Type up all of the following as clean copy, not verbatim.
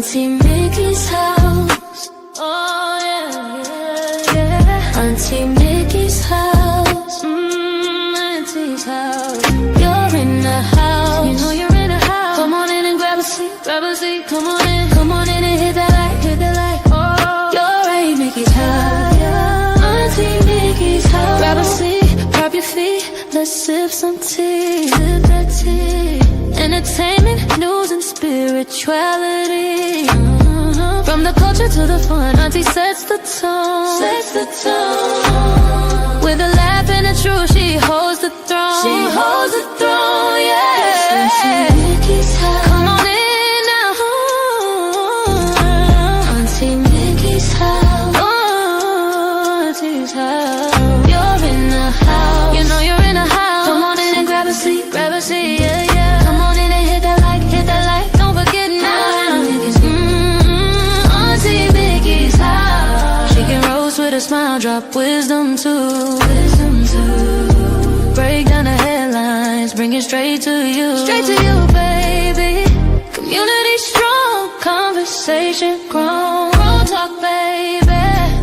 Auntie Mickey's house. Oh yeah, yeah, yeah. Auntie Mickey's house. Auntie's house. You're in the house. You know you're in the house. Come on in and grab a seat, grab a seat. Come on in and hit that light, hit that light. Oh, you're at Mickey's house. Auntie Mickey's house. Grab a seat, prop your feet. Let's sip some tea, sip that tea. Entertainment, news, and spirituality. From the culture to the fun, Auntie sets the tone. Sets the tone. With a laugh and a truth, she holds the throne. She holds the throne, yeah. Auntie Mickey's house. Come on in now. Auntie Mickey's house. Oh, Auntie's house. You're in the house. You know you're in the house. Come on in and grab a seat, yeah, yeah. Come on in and hit that like, don't forget now. Auntie Mickey's house. She can roast with a smile, drop wisdom too. Break down the headlines, bring it straight to you. Straight to you, baby. Community strong, conversation grown. Grown talk, baby.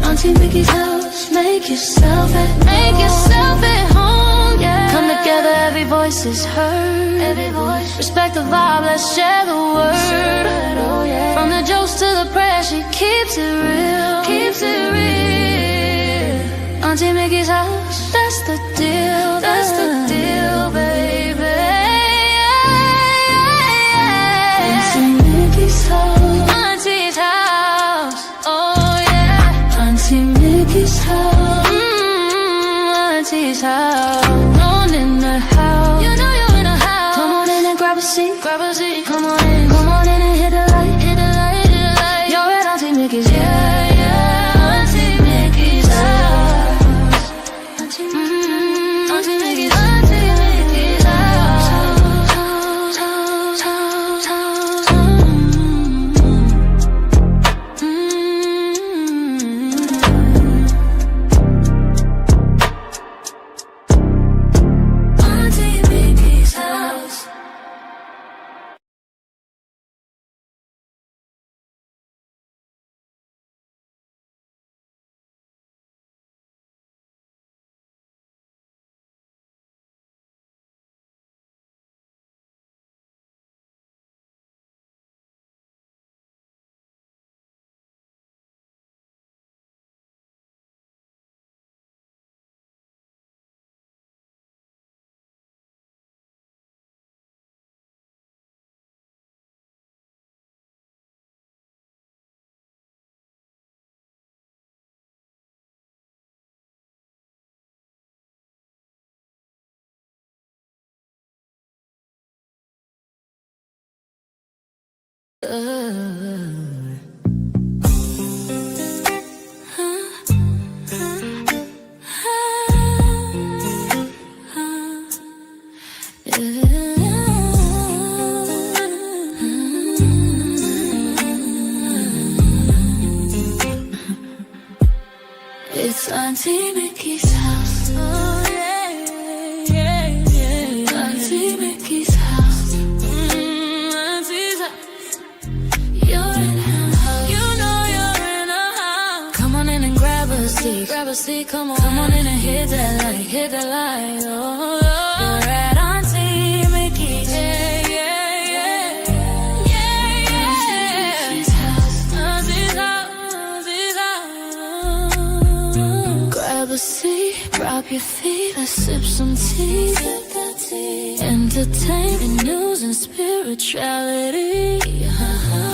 Auntie Mickey's house, make yourself at home, yeah. Come together, every voice is heard. Every voice, respect the vibe, let's share the word. Oh, yeah. From the jokes to the prayer, she keeps it real. Keeps it real. Auntie Mickey's house, that's the deal. That's the deal, baby. Auntie Mickey's house. Auntie's house. Oh yeah. Auntie Mickey's house. Auntie's house. On in the house. You know you're in the house. Come on in and grab a seat. Grab a seat. Come on in and hit the light. Hit the light, hit the light. You're at Auntie Mickey's. Yeah, yeah. Auntie Mickey's house. Auntie Mickey's. Auntie Mickey's house. Auntie Mickey's house. It's Auntie Mickey's house. Oh yeah, yeah, yeah. Auntie Mickey's house. Auntie's house. You're in her house. You know you're in her house. Come on in and grab a seat. Grab a seat, come on in and hit that light. Hit that light. Oh, you're at Auntie Mickey's. Yeah, yeah, yeah. Yeah, yeah. Auntie's house. Auntie's house. Auntie's house. Grab a seat, drop your feet, let's sip some tea. Sip that tea. Entertainment, news, and spirituality.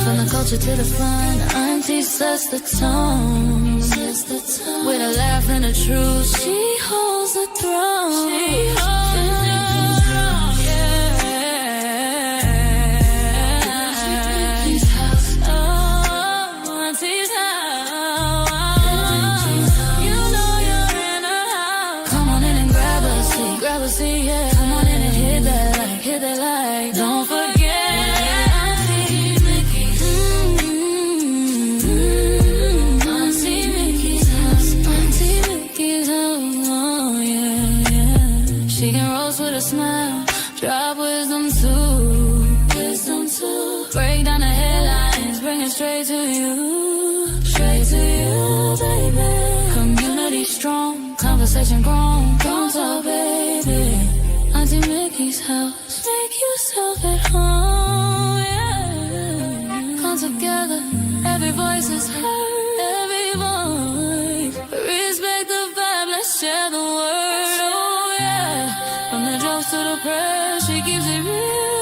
From the culture to the fun, Auntie sets the tone. Sets the tone. With a laugh and a truth, she holds the throne. She holds the throne, yeah. Auntie's house. Oh, Auntie's house. You know you're in her house. Come on in and grab a seat. Grab a seat, yeah. Come on in and hit that light. Hit that light. Don't forget. She can roast it straight to you, baby. Community strong, conversation grown. Don't talk, baby. Auntie Mickey's house, make yourself at home, yeah. Come together, every voice is heard, every voice. Respect the vibe, let's share the word, oh yeah. From the jokes to the prayers, she keeps it real.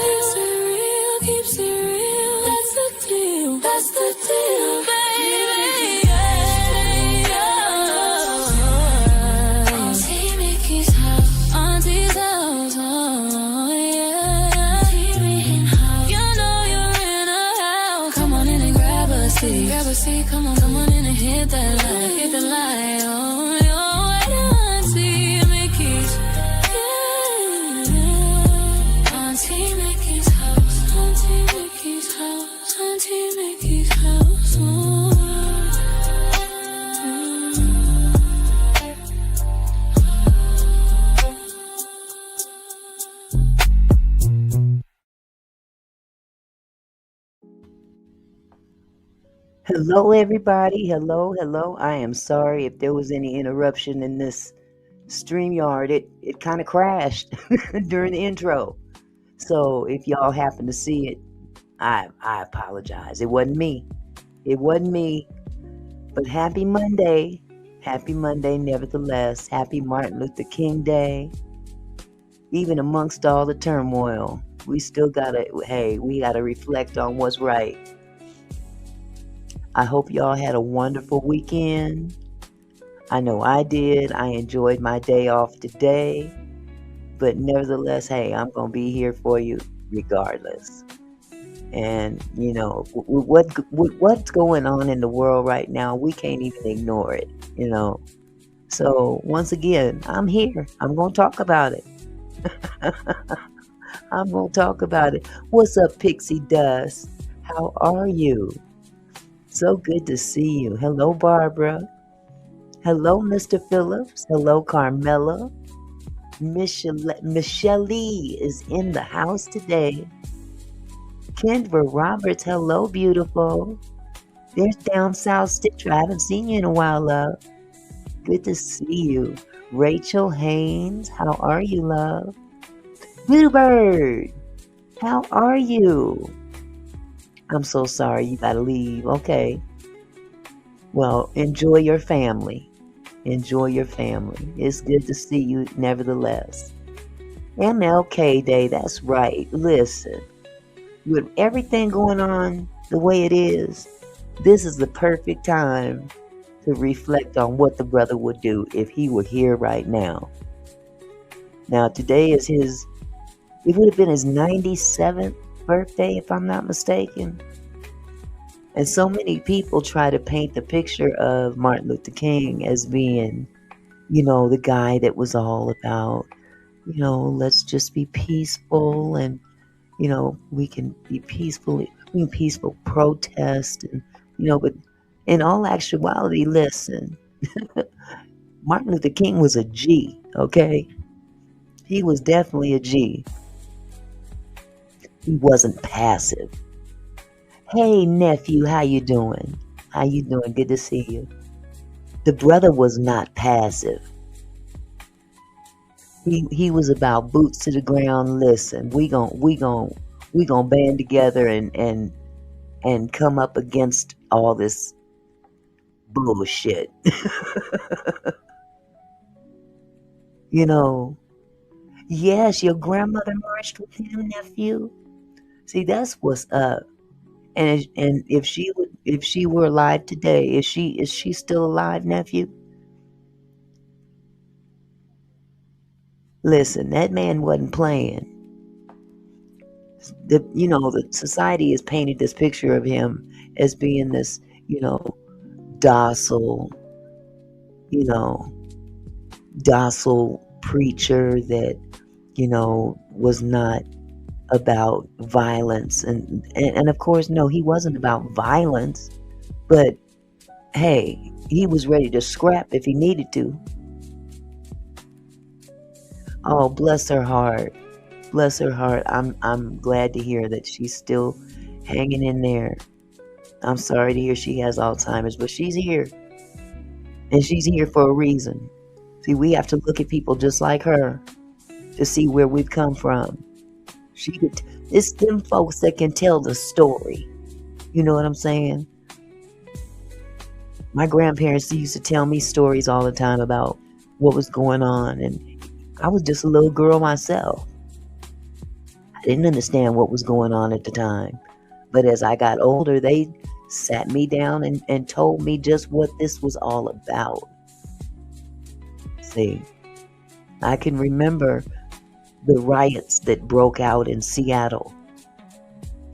Keeps it real, that's the deal, baby, yeah. Auntie Mickey's house, Auntie's house, oh yeah. You know you're in a house. Come on in and grab a seat, come on in and hit that light, oh yeah. Auntie Mickey's, yeah. Auntie Mickey's house, Auntie Mickey's house, Auntie Mickey's house, oh. Hello, everybody. Hello. I am sorry if there was any interruption in this StreamYard. It kind of crashed during the intro. So if y'all happen to see it, I apologize. It wasn't me. But happy Monday. Happy Monday, nevertheless. Happy Martin Luther King Day. Even amongst all the turmoil, we gotta reflect on what's right. I hope y'all had a wonderful weekend. I know I did. I enjoyed my day off today. But nevertheless, hey, I'm going to be here for you regardless. And, you know, what's going on in the world right now, we can't even ignore it, you know. So, once again, I'm here. I'm going to talk about it. What's up, Pixie Dust? How are you? So good to see you. Hello, Barbara. Hello, Mr. Phillips. Hello, Carmela. Michelle is in the house today. Kendra Roberts, hello, beautiful. There's Down South Stitcher. I haven't seen you in a while, love. Good to see you. Rachel Haynes, how are you, love? Bluebird, how are you? I'm so sorry you gotta leave. Okay. Well, enjoy your family. It's good to see you nevertheless. MLK Day, that's right. Listen, with everything going on the way it is, this is the perfect time to reflect on what the brother would do if he were here right now. Now, today is it would have been his 97th birthday, if I'm not mistaken. And so many people try to paint the picture of Martin Luther King as being, you know, the guy that was all about, you know, let's just be peaceful, and, you know, we can peaceful protest, and, you know, but in all actuality, listen, Martin Luther King was a G, okay? He was definitely a G. He wasn't passive. Hey, nephew, how you doing? Good to see you. The brother was not passive. He was about boots to the ground. Listen, we gon' band together and come up against all this bullshit. You know, yes, your grandmother marched with him, nephew. See, that's what's up. And if she were alive today, is she still alive, nephew? Listen, that man wasn't playing. The society has painted this picture of him as being this, you know, docile preacher that, you know, was not about violence, and of course, no, he wasn't about violence, but hey, he was ready to scrap if he needed to. Oh, bless her heart. I'm glad to hear that she's still hanging in there. I'm sorry to hear she has Alzheimer's, but she's here. And she's here for a reason. See, we have to look at people just like her to see where we've come from. It's them folks that can tell the story. You know what I'm saying? My grandparents used to tell me stories all the time about what was going on, and I was just a little girl myself. I didn't understand what was going on at the time. But as I got older, they sat me down and told me just what this was all about. See, I can remember the riots that broke out in Seattle.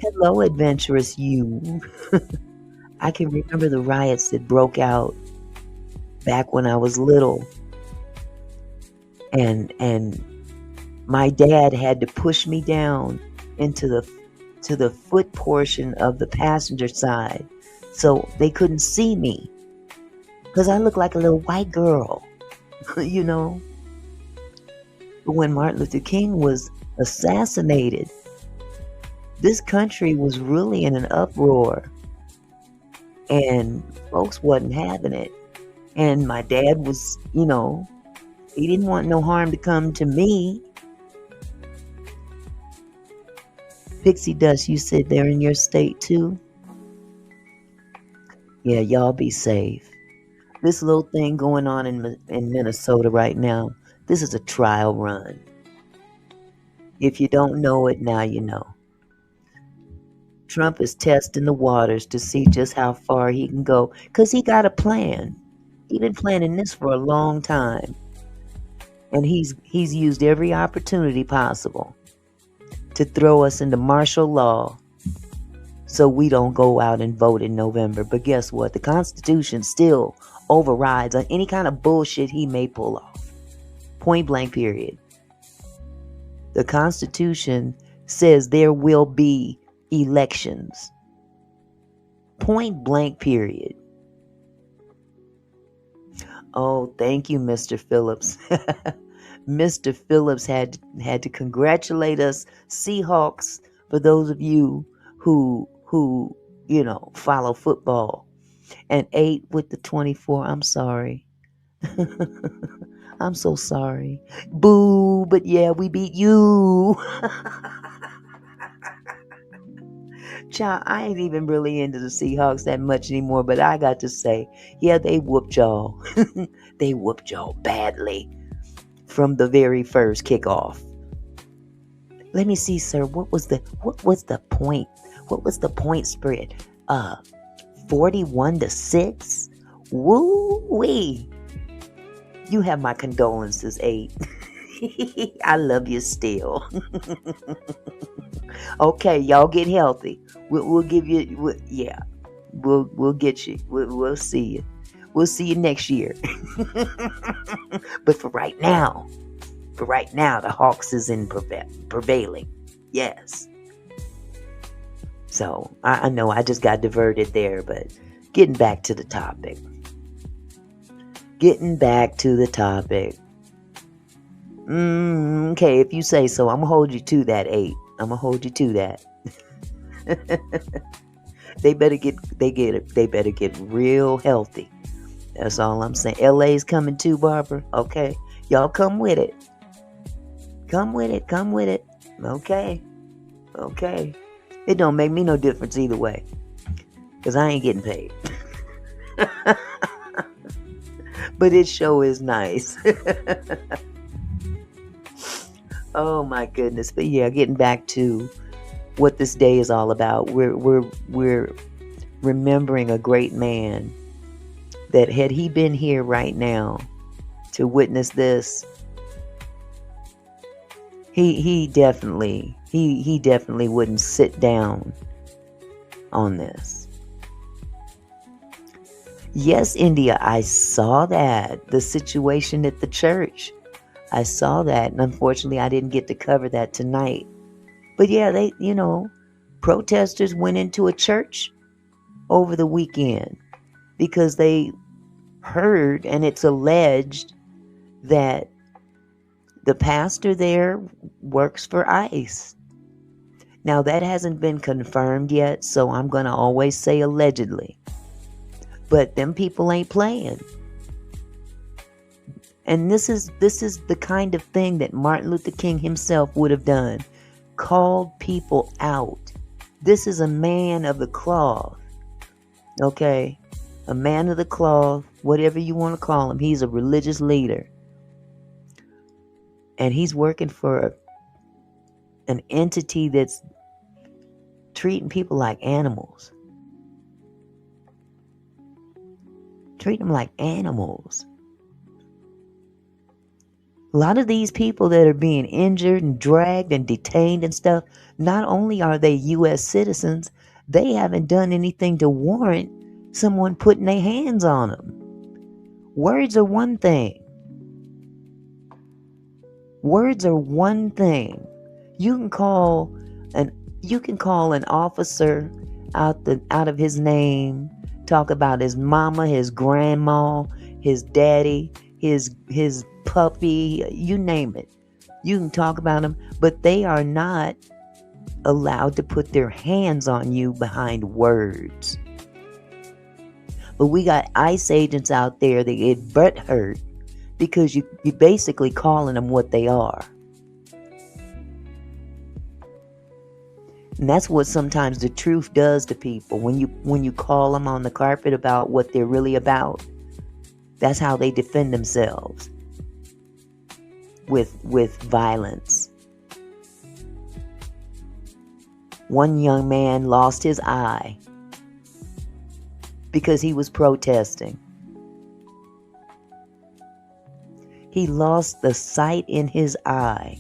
Hello, adventurous you. I can remember the riots that broke out back when I was little. And my dad had to push me down into the foot portion of the passenger side so they couldn't see me. Because I looked like a little white girl, you know. But when Martin Luther King was assassinated, this country was really in an uproar. And folks wasn't having it. And my dad was, he didn't want no harm to come to me. Pixie Dust, you said they're in your state too? Yeah, y'all be safe. This little thing going on in Minnesota right now, this is a trial run. If you don't know it, now you know. Trump is testing the waters to see just how far he can go, because he got a plan. He's been planning this for a long time. And he's used every opportunity possible to throw us into martial law so we don't go out and vote in November. But guess what? The Constitution still overrides on any kind of bullshit he may pull off. Point blank, period. The Constitution says there will be elections. Point blank, period. Oh, thank you, Mr. Phillips. Mr. Phillips had to congratulate us Seahawks, for those of you who follow football. And 8 with the 24. I'm sorry. I'm so sorry. Boo, but yeah, we beat you. Child, I ain't even really into the Seahawks that much anymore, but I got to say, yeah, they whooped y'all. They whooped y'all badly from the very first kickoff. Let me see, sir. What was the point? What was the point spread? 41-6. Woo-wee. You have my condolences, 8. I love you still. Okay, y'all get healthy. We'll give you. We'll get you. We'll see you. We'll see you next year. But for right now, the Hawks is in prevailing. Yes. So I know I just got diverted there, but getting back to the topic. Okay, if you say so, I'm gonna hold you to that, 8. I'm gonna hold you to that. They better get real healthy. That's all I'm saying. LA's coming too, Barbara. Okay, y'all come with it. Come with it. Okay. It don't make me no difference either way, because I ain't getting paid. But it sure is nice. Oh my goodness. But yeah, getting back to what this day is all about. We're remembering a great man that had he been here right now to witness this, he definitely wouldn't sit down on this. Yes, India, I saw that. The situation at the church. I saw that, and unfortunately I didn't get to cover that tonight. But yeah, they, protesters went into a church over the weekend because they heard, and it's alleged, that the pastor there works for ICE. Now, that hasn't been confirmed yet, so I'm going to always say allegedly. But them people ain't playing. And this is the kind of thing that Martin Luther King himself would have done. Called people out. This is a man of the cloth. Okay? A man of the cloth, whatever you want to call him. He's a religious leader. And he's working for an entity that's treating people like animals. Treat them like animals. A lot of these people that are being injured and dragged and detained and stuff, not only are they U.S. citizens, they haven't done anything to warrant someone putting their hands on them. Words are one thing. Words are one thing. You can call an officer out of his name, talk about his mama, his grandma, his daddy, his puppy, you name it. You can talk about them, but they are not allowed to put their hands on you behind words. But we got ICE agents out there that get butthurt because you basically calling them what they are. And that's what sometimes the truth does to people. When you call them on the carpet about what they're really about, that's how they defend themselves. With violence. One young man lost his eye because he was protesting. He lost the sight in his eye.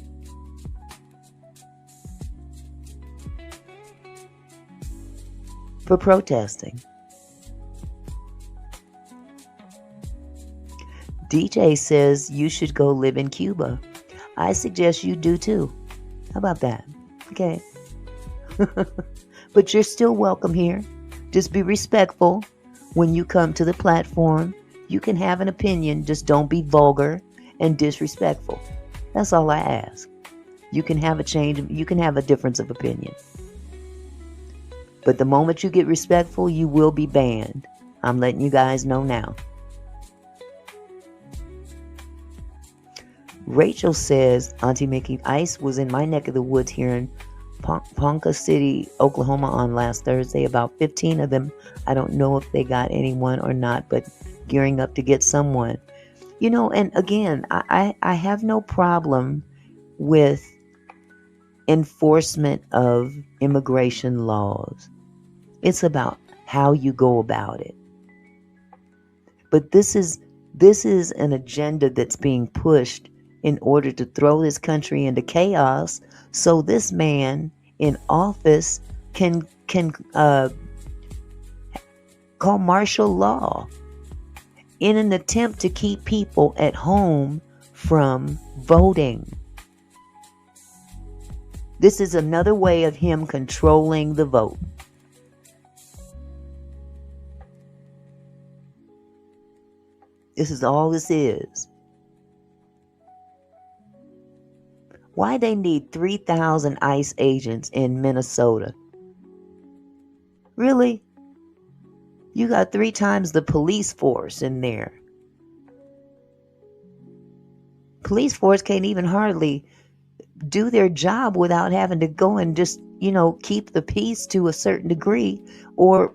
For protesting. DJ says you should go live in Cuba. I suggest you do too. How about that? Okay. But you're still welcome here. Just be respectful when you come to the platform. You can have an opinion, just don't be vulgar and disrespectful. That's all I ask. You can have a difference of opinion. But the moment you get respectful, you will be banned. I'm letting you guys know now. Rachel says, Auntie Mickey, ICE was in my neck of the woods here in Ponca City, Oklahoma on last Thursday. About 15 of them. I don't know if they got anyone or not, but gearing up to get someone. You know, and again, I have no problem with enforcement of immigration laws. It's about how you go about it. But this is an agenda that's being pushed in order to throw this country into chaos, so this man in office can call martial law in an attempt to keep people at home from voting. This is another way of him controlling the vote. This is all this is. Why they need 3,000 ICE agents in Minnesota? Really? You got 3 times the police force in there. Police force can't even hardly do their job without having to go and just, keep the peace to a certain degree. Or,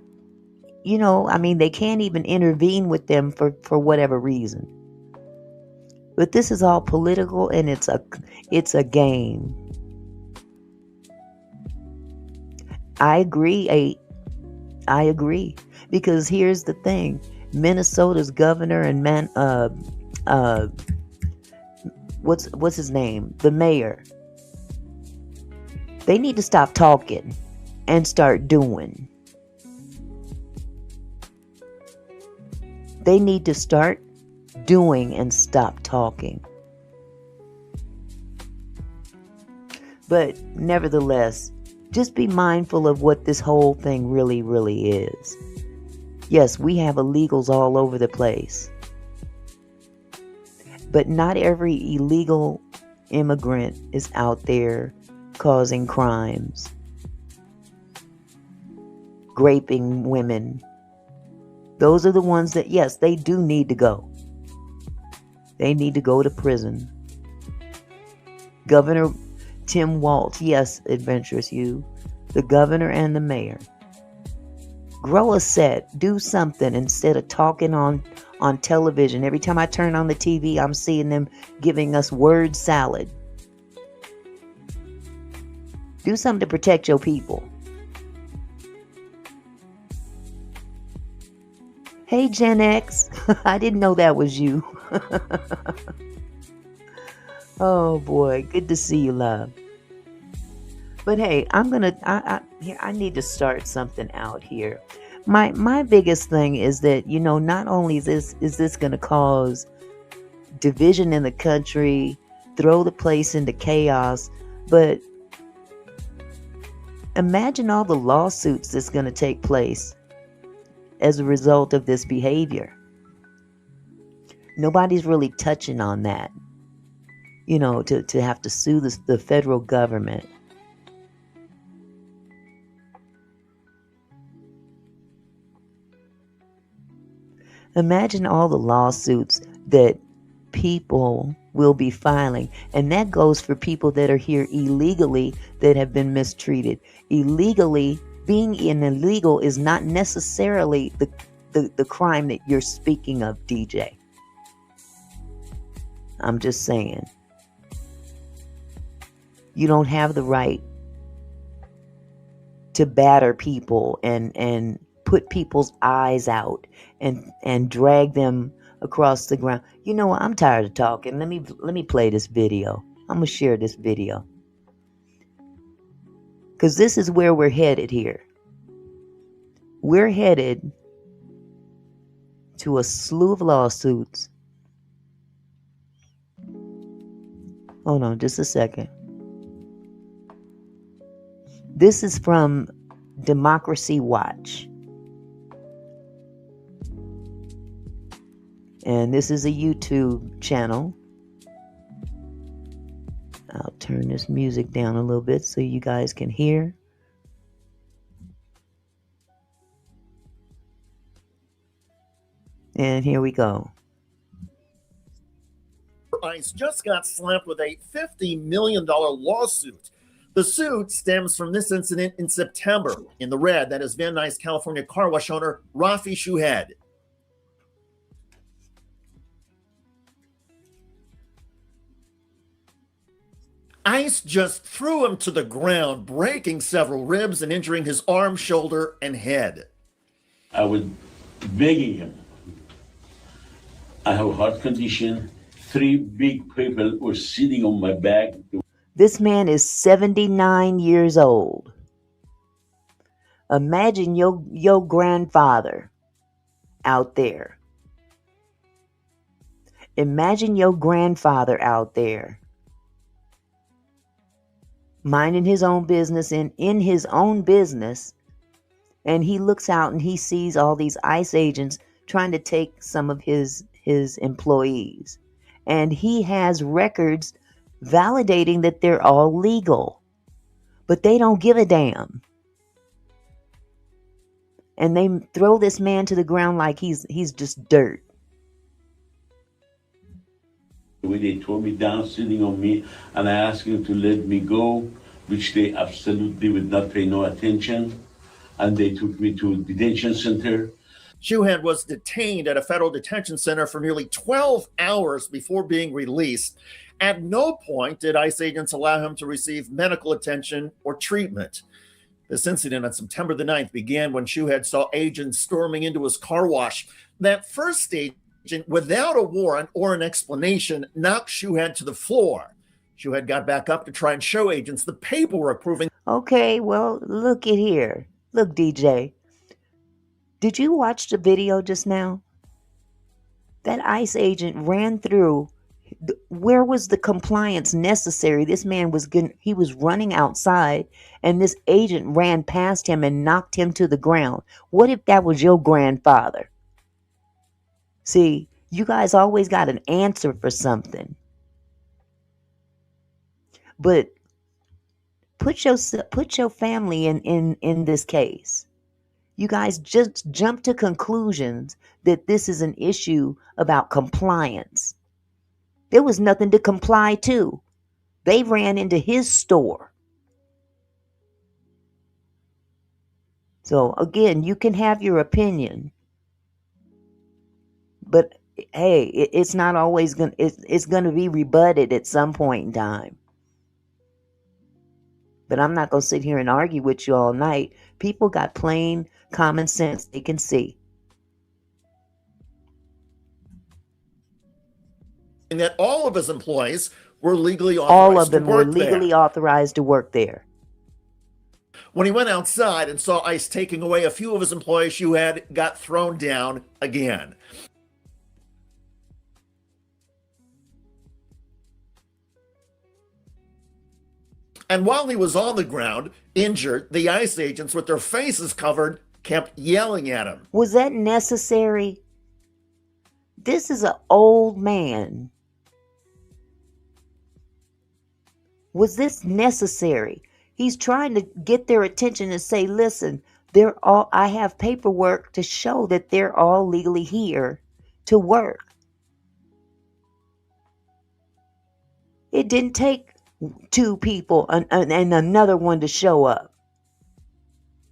they can't even intervene with them for whatever reason. But this is all political, and it's a game. I agree, I agree. Because here's the thing. Minnesota's governor and what's his name? The mayor. They need to stop talking and start doing. They need to start doing and stop talking. But nevertheless, just be mindful of what this whole thing really, really is. Yes, we have illegals all over the place. But not every illegal immigrant is out there causing crimes. graping women. Those are the ones that, yes, they do need to go. They need to go to prison. Governor Tim Walz, yes, Adventurous You, the governor and the mayor. Grow a set. Do something instead of talking on television. Every time I turn on the TV, I'm seeing them giving us word salad. Do something to protect your people. Hey, Gen X. I didn't know that was you. Oh, boy. Good to see you, love. But hey, I need to start something out here. My biggest thing is that, not only is this going to cause division in the country, throw the place into chaos, but imagine all the lawsuits that's going to take place as a result of this behavior. Nobody's really touching on that, to have to sue the federal government. Imagine all the lawsuits that people will be filing. And that goes for people that are here illegally that have been mistreated. Illegally, being illegal is not necessarily the crime that you're speaking of, DJ. I'm just saying. You don't have the right to batter people and put people's eyes out and drag them across the ground. You know what? I'm tired of talking. Let me play this video. I'm gonna share this video because this is where we're headed here. We're headed to a slew of lawsuits. Hold on just a second. This is from Democracy Watch. And this is a YouTube channel. I'll turn this music down a little bit so you guys can hear. And here we go. ICE just got slapped with a $50 million lawsuit. The suit stems from this incident in September. In the red, that is Van Nuys, California car wash owner Rafi Shuhed. ICE just threw him to the ground, breaking several ribs and injuring his arm, shoulder, and head. I was begging him. I have a heart condition. 3 big people were sitting on my back. This man is 79 years old. Imagine your grandfather out there. Imagine your grandfather out there minding his own business and in his own business, and he looks out and he sees all these ICE agents trying to take some of his employees, and he has records validating that they're all legal, but they don't give a damn, and they throw this man to the ground like he's just dirt. They tore me down, sitting on me, and I asked them to let me go, which they absolutely would not pay no attention, and they took me to a detention center. Shuhed was detained at a federal detention center for nearly 12 hours before being released. At no point did ICE agents allow him to receive medical attention or treatment. This incident on September the 9th began when Shuhed saw agents storming into his car wash. That first agent, without a warrant or an explanation, knocked Shuhed to the floor. Shuhed got back up to try and show agents the paperwork proving. Okay, well, look at here. Look, DJ. Did you watch the video just now? That ICE agent ran through. Where was the compliance necessary? This man was running outside, and this agent ran past him and knocked him to the ground. What if that was your grandfather? See, you guys always got an answer for something. But put your family in this case. You guys just jump to conclusions that this is an issue about compliance. There was nothing to comply to. They ran into his store. So again, you can have your opinion, but hey, it's not always going to, it's going to be rebutted at some point in time. But I'm not going to sit here and argue with you all night. People got plain common sense they can see. And that all of his employees were legally All authorized of them to were work legally there. authorized to work there. When he went outside and saw ICE taking away a few of his employees, Shuhad got thrown down again. And while he was on the ground, injured, the ICE agents with their faces covered kept yelling at him. Was that necessary? This is an old man. Was this necessary? He's trying to get their attention and say, listen, I have paperwork to show that they're all legally here to work. It didn't take two people and another one to show up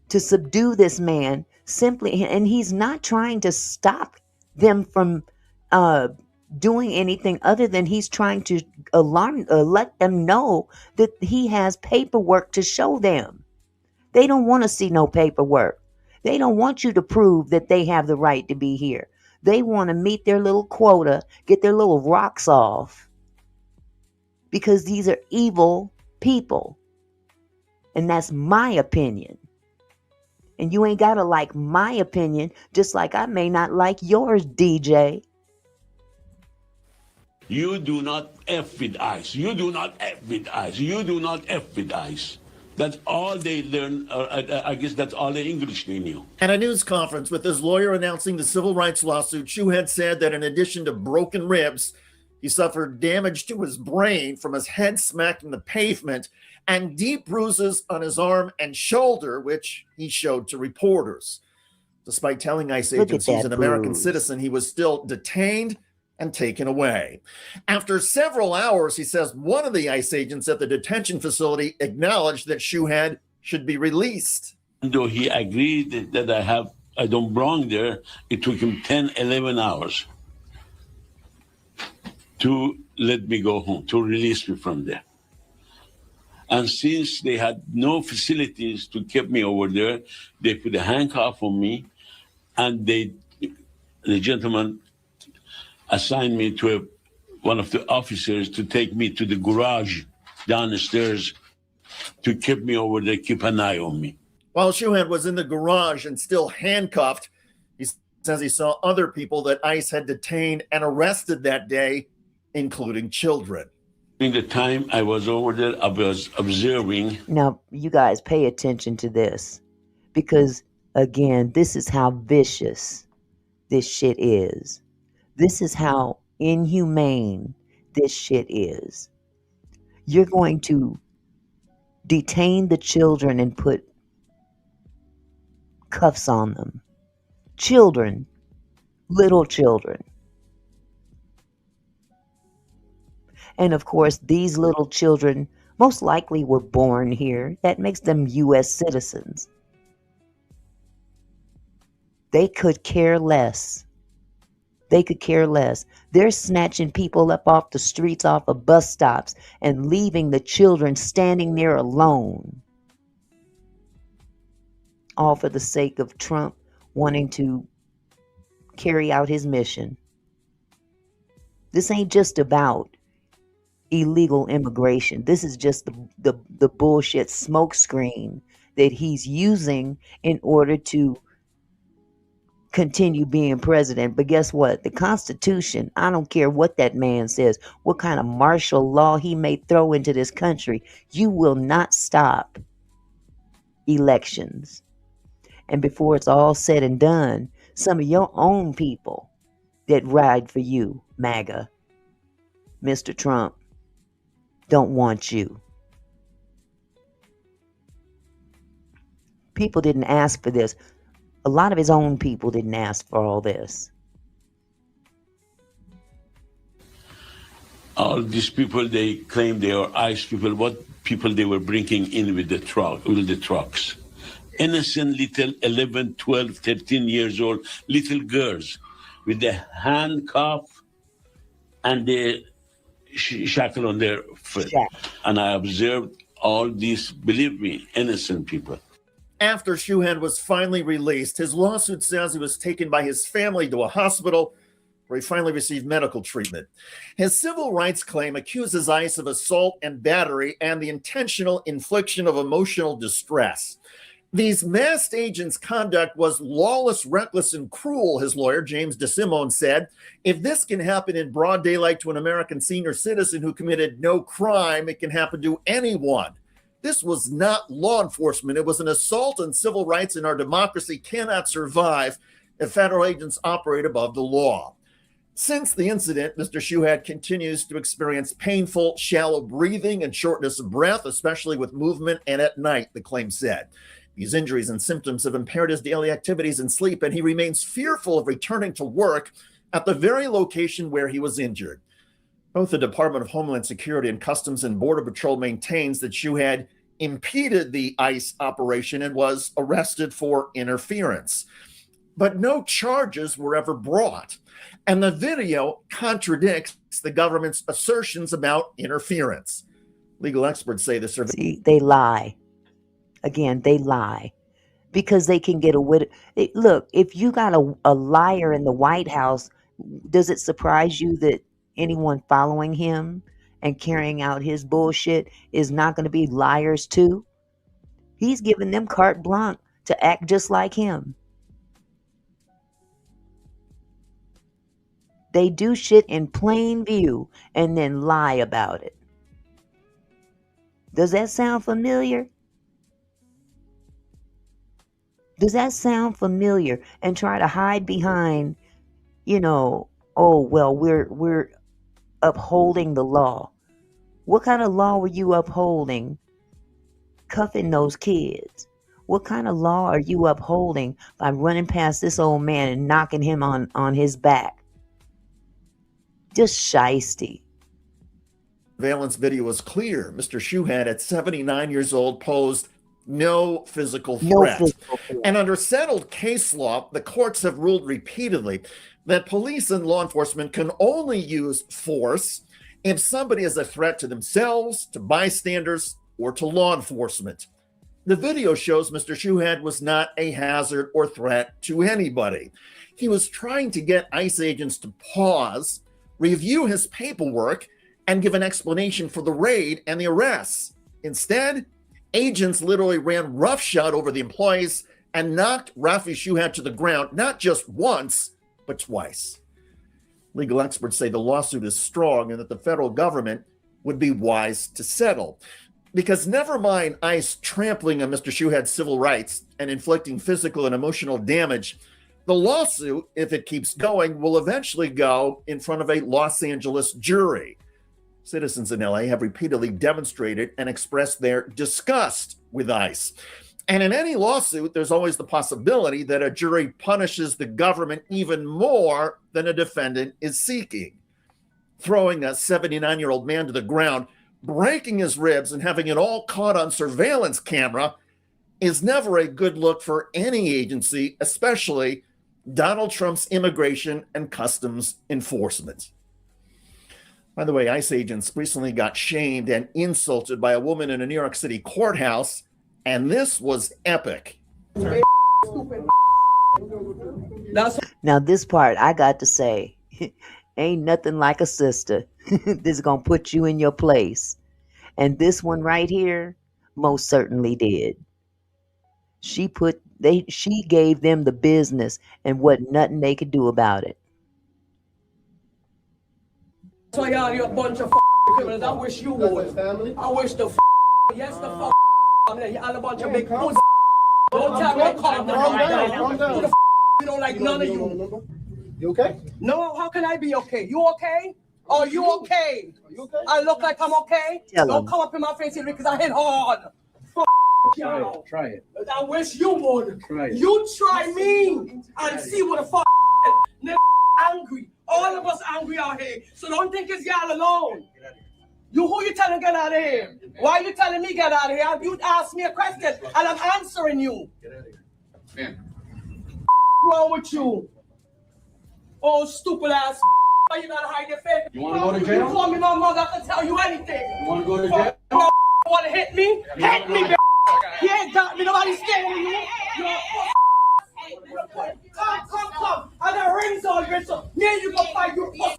to subdue this man simply, and he's not trying to stop them from doing anything other than he's trying to let them know that he has paperwork to show them. They don't want to see no paperwork. They don't want you to prove that they have the right to be here. They want to meet their little quota, get their little rocks off, because these are evil people. And that's my opinion. And you ain't got to like my opinion, just like I may not like yours, DJ. You do not F with ICE. You do not F with ICE. You do not F with ICE. That's all they learn. I guess that's all the English they knew. At a news conference with his lawyer announcing the civil rights lawsuit, Shuhad said that in addition to broken ribs, he suffered damage to his brain from his head smacking the pavement and deep bruises on his arm and shoulder, which he showed to reporters. Despite telling ICE agents he's an American citizen, he was still detained and taken away. After several hours, he says one of the ICE agents at the detention facility acknowledged that Shuhad should be released. Though he agreed that I don't belong there, it took him 10, 11 hours to let me go home, to release me from there. And since they had no facilities to keep me over there, they put a handcuff on me, and the gentleman assigned me to one of the officers to take me to the garage down the stairs to keep me over there, keep an eye on me. While Shuhad was in the garage and still handcuffed, he says he saw other people that ICE had detained and arrested that day, including children. In the time I was over there, I was observing. Now, you guys pay attention to this, because, again, this is how vicious this shit is. This is how inhumane this shit is. You're going to detain the children and put cuffs on them. Children, little children. And of course, these little children most likely were born here. That makes them U.S. citizens. They could care less. They could care less. They're snatching people up off the streets, off of bus stops, and leaving the children standing there alone. All for the sake of Trump wanting to carry out his mission. This ain't just about illegal immigration. This is just the bullshit smokescreen that he's using in order to continue being president. But guess what? The Constitution, I don't care what that man says, what kind of martial law he may throw into this country, you will not stop elections. And before it's all said and done, some of your own people that ride for you, MAGA, Mr. Trump, don't want you. People didn't ask for this. A lot of his own people didn't ask for all this. All these people, they claim they are ICE people. What people they were bringing in with the trucks? Innocent little 11, 12, 13 years old little girls with the handcuff and the shackle on their foot. Yeah. And I observed all these, believe me, innocent people. After Shuhad was finally released, his lawsuit says he was taken by his family to a hospital where he finally received medical treatment. His civil rights claim accuses ICE of assault and battery and the intentional infliction of emotional distress. These masked agents' conduct was lawless, reckless, and cruel, his lawyer, James DeSimone, said. If this can happen in broad daylight to an American senior citizen who committed no crime, it can happen to anyone. This was not law enforcement. It was an assault on civil rights, and our democracy cannot survive if federal agents operate above the law. Since the incident, Mr. Shuhad continues to experience painful, shallow breathing and shortness of breath, especially with movement and at night, the claim said. These injuries and symptoms have impaired his daily activities and sleep, and he remains fearful of returning to work at the very location where he was injured. Both the Department of Homeland Security and Customs and Border Patrol maintains that Shuhad impeded the ICE operation and was arrested for interference. But no charges were ever brought. And the video contradicts the government's assertions about interference. Legal experts say the surveillance. See, they lie. Again, they lie because they can get away. Look, if you got a liar in the White House, does it surprise you that anyone following him and carrying out his bullshit is not going to be liars too? He's giving them carte blanche to act just like him. They do shit in plain view and then lie about it. Does that sound familiar? Does that sound familiar? And try to hide behind, oh, well, we're upholding the law. What kind of law were you upholding? Cuffing those kids. What kind of law are you upholding by running past this old man and knocking him on his back? Just shiesty. Surveillance video was clear. Mr. Shuhad, at 79 years old, posed no physical threat. And under settled case law, the courts have ruled repeatedly that police and law enforcement can only use force if somebody is a threat to themselves, to bystanders, or to law enforcement. The video shows Mr. Shuhad was not a hazard or threat to anybody. He was trying to get ICE agents to pause, review his paperwork, and give an explanation for the raid and the arrests. Instead, agents literally ran roughshod over the employees and knocked Rafi Shuhad to the ground, not just once, but twice. Legal experts say the lawsuit is strong and that the federal government would be wise to settle. Because never mind ICE trampling on Mr. Shuhad's civil rights and inflicting physical and emotional damage, the lawsuit, if it keeps going, will eventually go in front of a Los Angeles jury. Citizens in LA have repeatedly demonstrated and expressed their disgust with ICE. And in any lawsuit, there's always the possibility that a jury punishes the government even more than a defendant is seeking. Throwing a 79-year-old man to the ground, breaking his ribs, and having it all caught on surveillance camera is never a good look for any agency, especially Donald Trump's immigration and customs enforcement. By the way, ICE agents recently got shamed and insulted by a woman in a New York City courthouse, and this was epic. Now, this part, I got to say, ain't nothing like a sister. This is going to put you in your place. And this one right here most certainly did. She gave them the business and wasn't nothing they could do about it. So y'all, you're a bunch of criminals. I wish you would. I wish the yes, the y'all a bunch of big pussy. Don't tell me I calm down. We don't like none of you. You okay? No, how can I be okay? You okay? Are you okay? Are you okay? I look like I'm okay? Don't come up in my face here because I hit hard. Try it. I wish you would. You try me and see what the fuck. Nigga angry. All of us angry out here. So don't think it's y'all alone. You who you telling get out of here? Why you telling me get out of here? You asked me a question and I'm answering you. Get out of here. Man. What's wrong with you? Oh, stupid ass. Why you gotta hide your face? You wanna go to jail? You call me my mother, I can tell you anything. You wanna go to jail? You wanna hit me? Hit me, bitch. You ain't got me. Nobody's scared of you. Come. I got rings on, bitch. So me and you gonna fight. You pussy.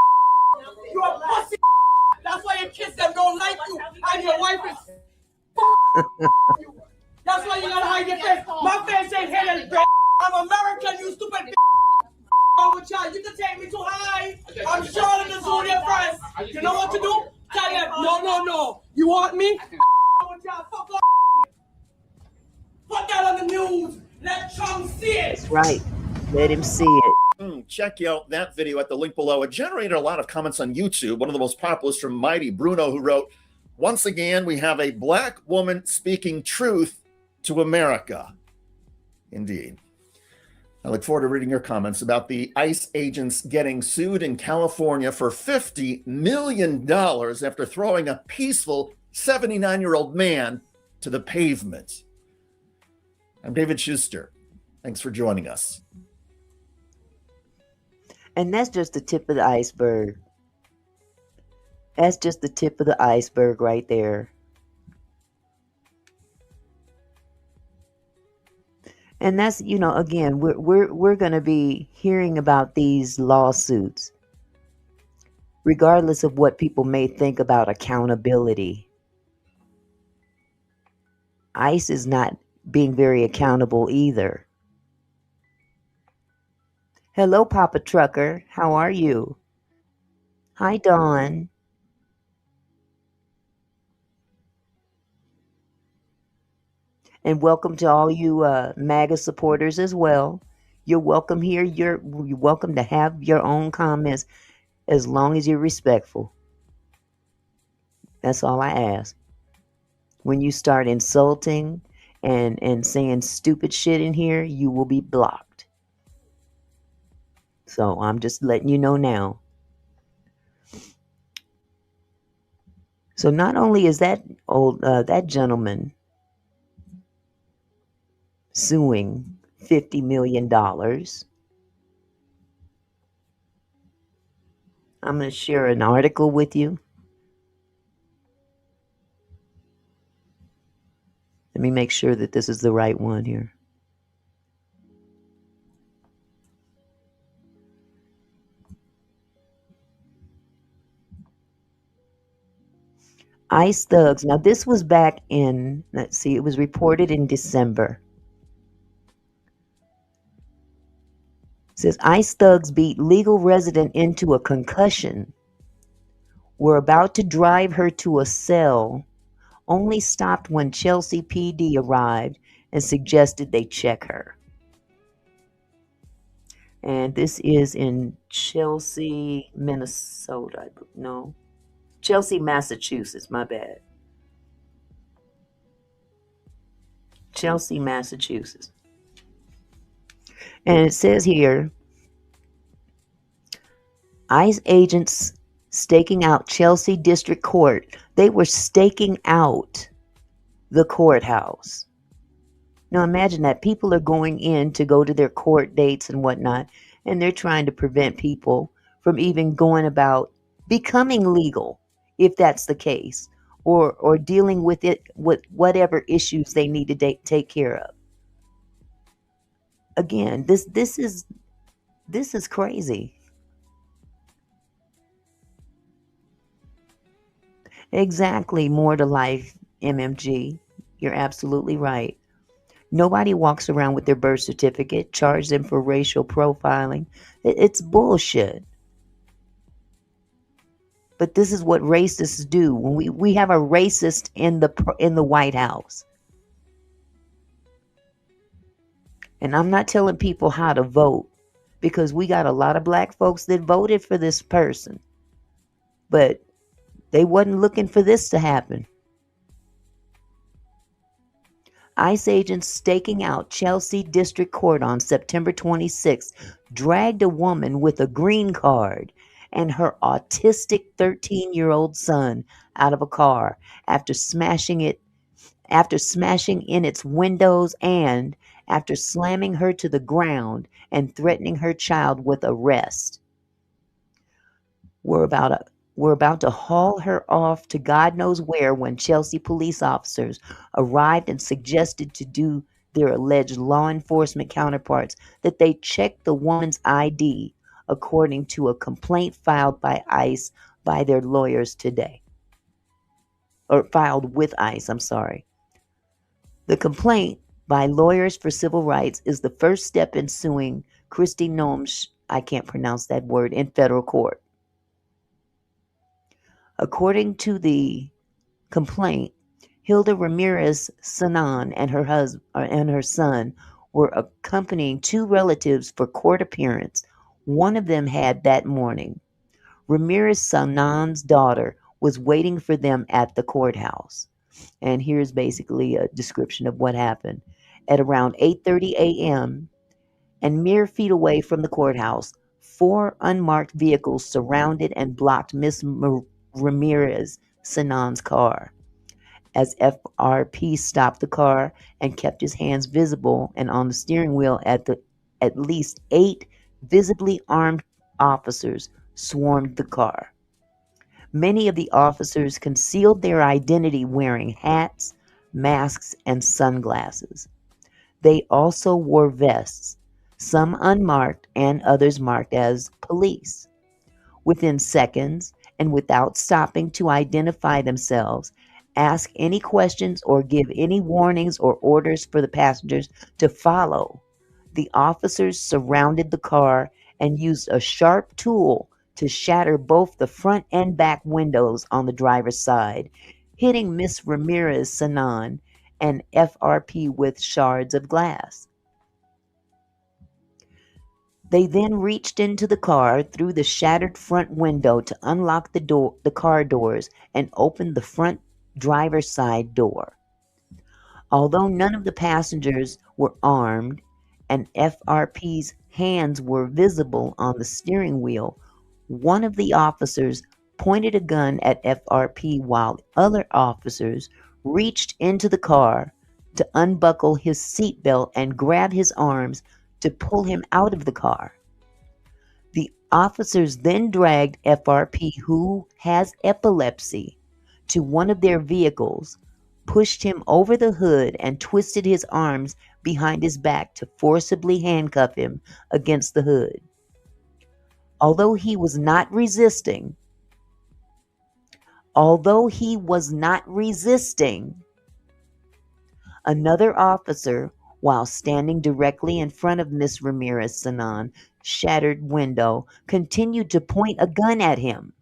You a pussy. That's why your kids them don't like you. And your wife is That's why you gotta hide your face. My face ain't hidden, bitch. I'm American, you stupid bitch. With y'all. You can take me too high. I'm Charlotte the Zodiac first. You know what to do? Tell them, no. You want me? With y'all. Fuck off. Put that on the news. Let Trump see it. That's right. Let him see it. Check out that video at the link below. It generated a lot of comments on YouTube. One of the most popular is from Mighty Bruno, who wrote, "Once again, we have a black woman speaking truth to America." Indeed. I look forward to reading your comments about the ICE agents getting sued in California for $50 million after throwing a peaceful 79-year-old man to the pavement. I'm David Schuster. Thanks for joining us. And that's just the tip of the iceberg. That's just the tip of the iceberg right there. And that's, again, we're going to be hearing about these lawsuits, regardless of what people may think about accountability. ICE is not being very accountable either. Hello, Papa Trucker. How are you? Hi, Dawn. And welcome to all you MAGA supporters as well. You're welcome here. You're welcome to have your own comments as long as you're respectful. That's all I ask. When you start insulting and saying stupid shit in here, you will be blocked. So I'm just letting you know now. So not only is that that gentleman suing $50 million, I'm going to share an article with you. Let me make sure that this is the right one here. ICE thugs. Now, this was back in, let's see, it was reported in December. It says, ICE thugs beat legal resident into a concussion. Were about to drive her to a cell, only stopped when Chelsea PD arrived and suggested they check her. And this is in Chelsea, Minnesota. No. Chelsea, Massachusetts, my bad. Chelsea, Massachusetts. And it says here, ICE agents staking out Chelsea District Court. They were staking out the courthouse. Now imagine that. People are going in to go to their court dates and whatnot, and they're trying to prevent people from even going about becoming legal, if that's the case, or dealing with it, with whatever issues they need to take care of. Again, this is crazy. Exactly, more to life, MMG. You're absolutely right. Nobody walks around with their birth certificate, charge them for racial profiling. It's bullshit. But this is what racists do. When we have a racist in the White House. And I'm not telling people how to vote, because we got a lot of black folks that voted for this person. But they wasn't looking for this to happen. ICE agents staking out Chelsea District Court on September 26th dragged a woman with a green card and her autistic 13-year-old son out of a car after smashing in its windows and after slamming her to the ground and threatening her child with arrest. We're about to haul her off to God knows where when Chelsea police officers arrived and suggested to their alleged law enforcement counterparts that they check the woman's ID, according to a complaint filed by ICE by their lawyers today. Or filed with ICE, I'm sorry. The complaint by Lawyers for Civil Rights is the first step in suing Kristi Noem, I can't pronounce that word, in federal court. According to the complaint, Hilda Ramirez Sanan and her son were accompanying two relatives for court appearance. One of them had that morning. Ramirez Sanan's daughter was waiting for them at the courthouse. And here's basically a description of what happened. At around 8:30 a.m., and mere feet away from the courthouse, 4 unmarked vehicles surrounded and blocked Miss Ramirez Sanan's car. As FRP stopped the car and kept his hands visible and on the steering wheel, at least 8 visibly armed officers swarmed the car. Many of the officers concealed their identity wearing hats, masks, and sunglasses. They also wore vests, some unmarked and others marked as police. Within seconds, and without stopping to identify themselves, ask any questions, or give any warnings or orders for the passengers to follow, the officers surrounded the car and used a sharp tool to shatter both the front and back windows on the driver's side, hitting Miss Ramirez Sanan and FRP with shards of glass. They then reached into the car through the shattered front window to unlock the car doors and open the front driver's side door. Although none of the passengers were armed and FRP's hands were visible on the steering wheel, one of the officers pointed a gun at FRP while other officers reached into the car to unbuckle his seatbelt and grab his arms to pull him out of the car. The officers then dragged FRP, who has epilepsy, to one of their vehicles, pushed him over the hood, and twisted his arms behind his back to forcibly handcuff him against the hood. Although he was not resisting, another officer, while standing directly in front of Miss Ramirez Sanan's shattered window, continued to point a gun at him.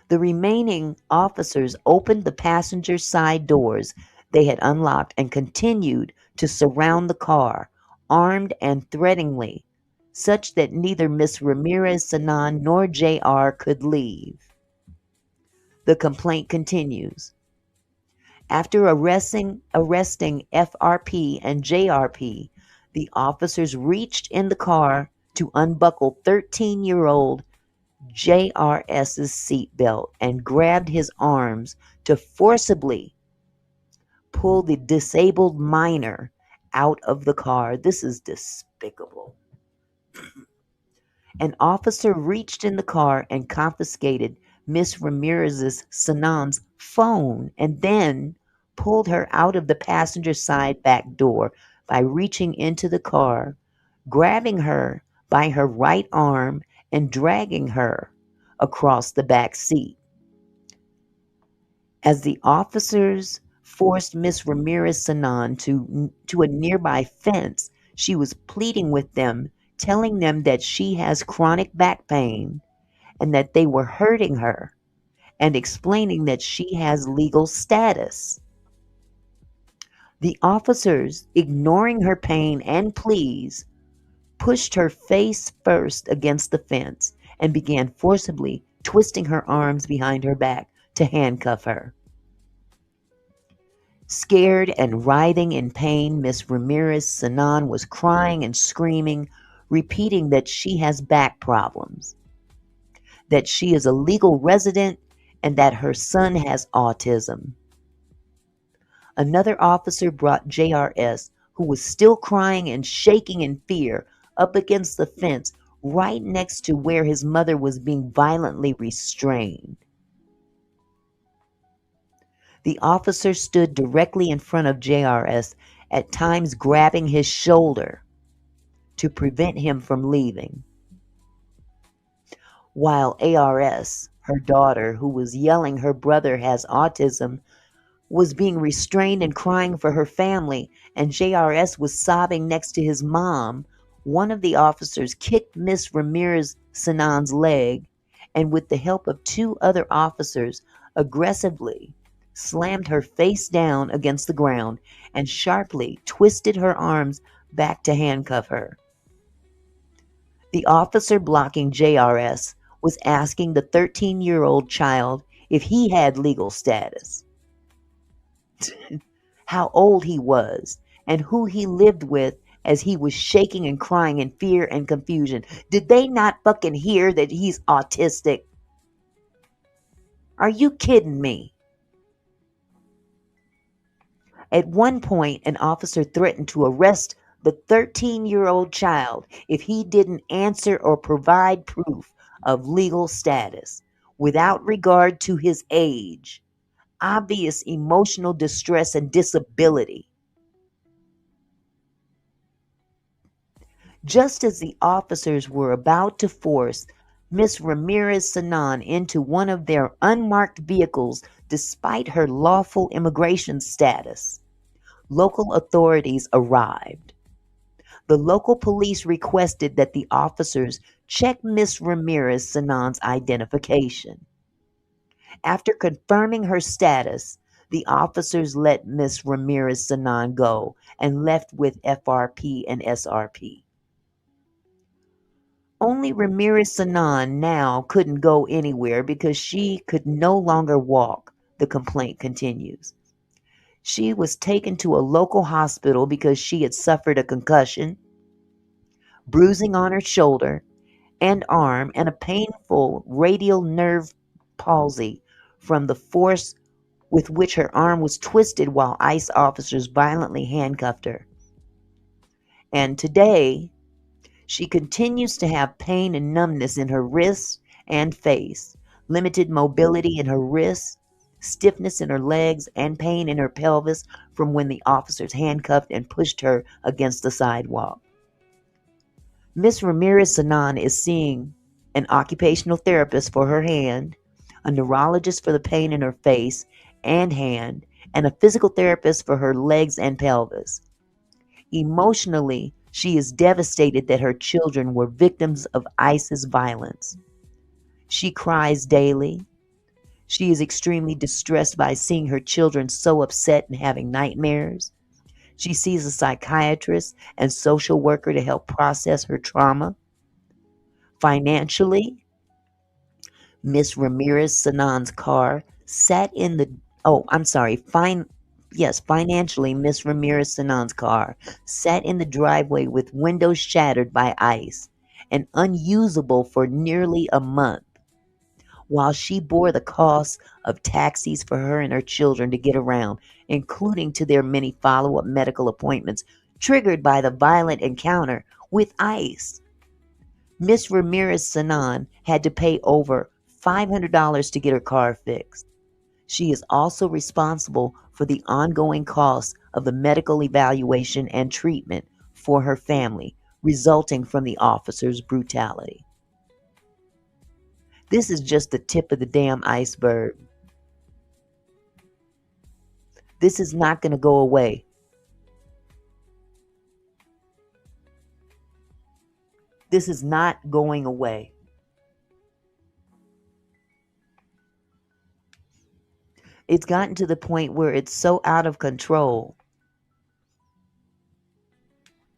The remaining officers opened the passenger side doors they had unlocked and continued to surround the car, armed and threateningly, such that neither Miss Ramirez Sanan nor JR could leave. The complaint continues. After arresting FRP and JRP, the officers reached in the car to unbuckle 13-year-old JRS's seatbelt and grabbed his arms to forcibly pull the disabled minor out of the car. This is despicable. An officer reached in the car and confiscated Miss Ramirez Sanan's phone and then pulled her out of the passenger side back door by reaching into the car, grabbing her by her right arm and dragging her across the back seat. As the officers forced Miss Ramirez Sanan to a nearby fence, she was pleading with them, telling them that she has chronic back pain and that they were hurting her, and explaining that she has legal status. The officers, ignoring her pain and pleas, pushed her face first against the fence and began forcibly twisting her arms behind her back to handcuff her. Scared and writhing in pain, Miss Ramirez Sanan was crying and screaming, repeating that she has back problems, that she is a legal resident, and that her son has autism. Another officer brought JRS, who was still crying and shaking in fear, up against the fence right next to where his mother was being violently restrained. The officer stood directly in front of JRS, at times grabbing his shoulder to prevent him from leaving. While ARS, her daughter, who was yelling her brother has autism, was being restrained and crying for her family, and JRS was sobbing next to his mom, one of the officers kicked Miss Ramirez Sanan's leg and, with the help of two other officers, aggressively slammed her face down against the ground and sharply twisted her arms back to handcuff her. The officer blocking JRS was asking the 13-year-old child if he had legal status, how old he was, and who he lived with, as he was shaking and crying in fear and confusion. Did they not fucking hear that he's autistic? Are you kidding me? At one point, an officer threatened to arrest the 13-year-old child if he didn't answer or provide proof of legal status, without regard to his age, obvious emotional distress, and disability. Just as the officers were about to force Miss Ramirez Sanan into one of their unmarked vehicles despite her lawful immigration status, local authorities arrived. The local police requested that the officers check Miss Ramirez Sanan's identification. After confirming her status, the officers let Miss Ramirez Sanan go and left with FRP and SRP. Only Ramirez Sanan now couldn't go anywhere because she could no longer walk, the complaint continues. She was taken to a local hospital because she had suffered a concussion, bruising on her shoulder and arm, and a painful radial nerve palsy from the force with which her arm was twisted while ICE officers violently handcuffed her. And today, she continues to have pain and numbness in her wrists and face, limited mobility in her wrists, stiffness in her legs, and pain in her pelvis from when the officers handcuffed and pushed her against the sidewalk. Miss Ramirez Sanan is seeing an occupational therapist for her hand, a neurologist for the pain in her face and hand, and a physical therapist for her legs and pelvis. Emotionally, she is devastated that her children were victims of ICE's violence. She cries daily. She is extremely distressed by seeing her children so upset and having nightmares. She sees a psychiatrist and social worker to help process her trauma. Financially, Miss Ramirez Sanan's car sat in the financially, Miss Ramirez Sanan's car sat in the driveway with windows shattered by ice and unusable for nearly a month, while she bore the cost of taxis for her and her children to get around, including to their many follow-up medical appointments triggered by the violent encounter with ICE. Miss Ramirez Sanan had to pay over $500 to get her car fixed. She is also responsible for the ongoing costs of the medical evaluation and treatment for her family, resulting from the officer's brutality. This is just the tip of the damn iceberg. This is not going to go away. This is not going away. It's gotten to the point where it's so out of control.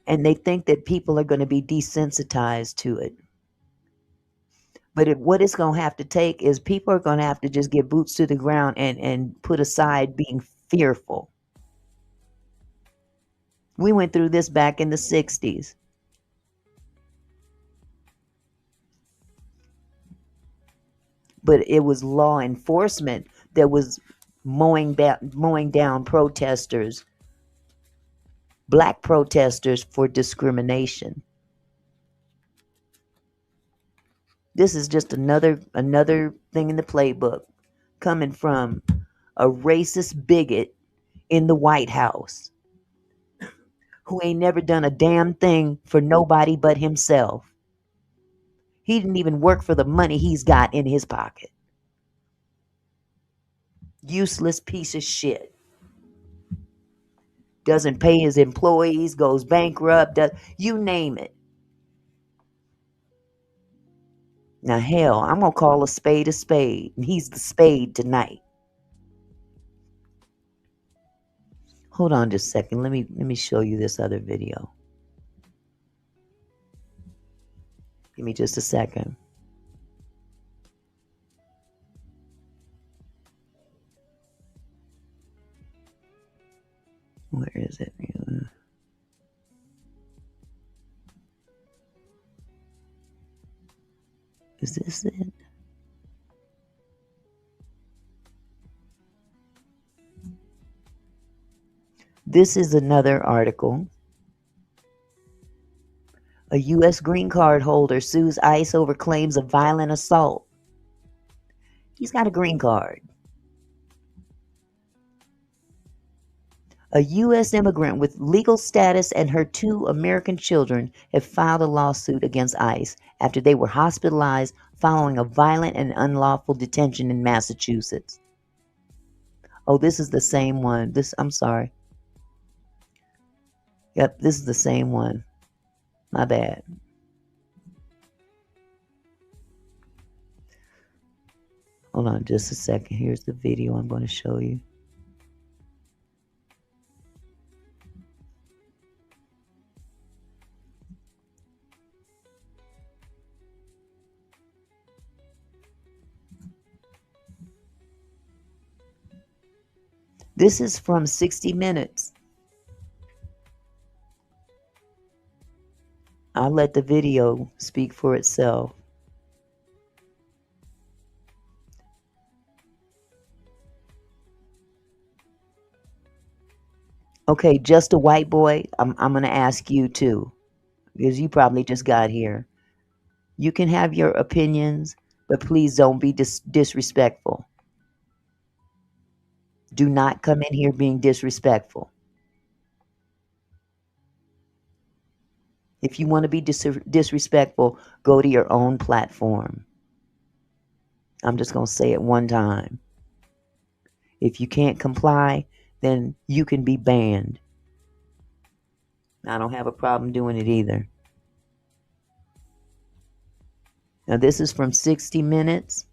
And they think that people are going to be desensitized to it. But what it's going to have to take is people are going to have to just get boots to the ground and put aside being fearful. We went through this back in the 60s. But it was law enforcement that was mowing down protesters, black protesters, for discrimination. This is just another thing in the playbook coming from a racist bigot in the White House who ain't never done a damn thing for nobody but himself. He didn't even work for the money he's got in his pocket. Useless piece of shit. Doesn't pay his employees, goes bankrupt, you name it. Now, hell, I'm going to call a spade, and he's the spade tonight. Hold on just a second. Let me show you this other video. Give me just a second. Where is it? Is this it? This is another article. A U.S. green card holder sues ICE over claims of violent assault. He's got a green card. A U.S. immigrant with legal status and her 2 American children have filed a lawsuit against ICE after they were hospitalized following a violent and unlawful detention in Massachusetts. Oh, this is the same one. I'm sorry. Yep, this is the same one. My bad. Hold on just a second. Here's the video I'm going to show you. This is from 60 Minutes. I'll let the video speak for itself. Okay, just a white boy, I'm going to ask you too, because you probably just got here. You can have your opinions, but please don't be disrespectful. Do not come in here being disrespectful. If you want to be disrespectful, go to your own platform. I'm just going to say it one time. If you can't comply, then you can be banned. I don't have a problem doing it either. Now, this is from 60 Minutes.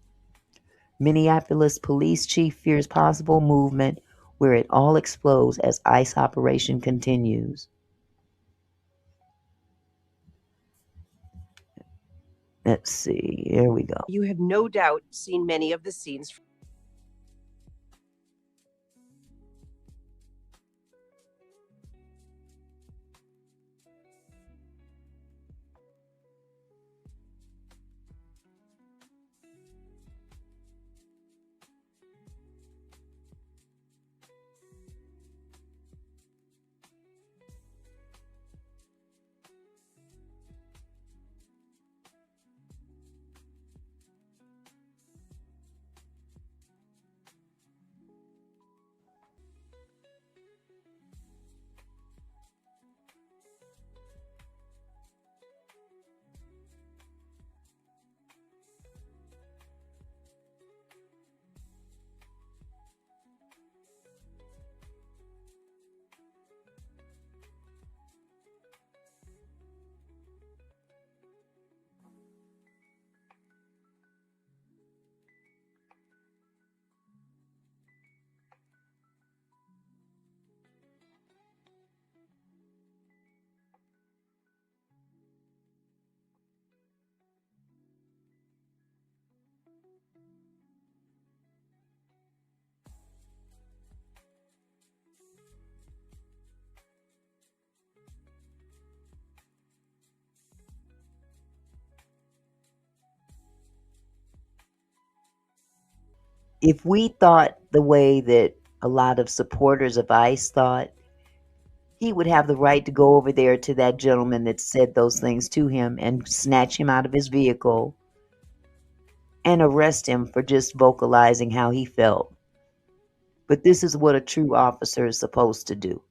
Minneapolis police chief fears possible movement where it all explodes as ICE operation continues. Let's see. Here we go. You have no doubt seen many of the scenes. If we thought the way that a lot of supporters of ICE thought, he would have the right to go over there to that gentleman that said those things to him and snatch him out of his vehicle and arrest him for just vocalizing how he felt. But this is what a true officer is supposed to do.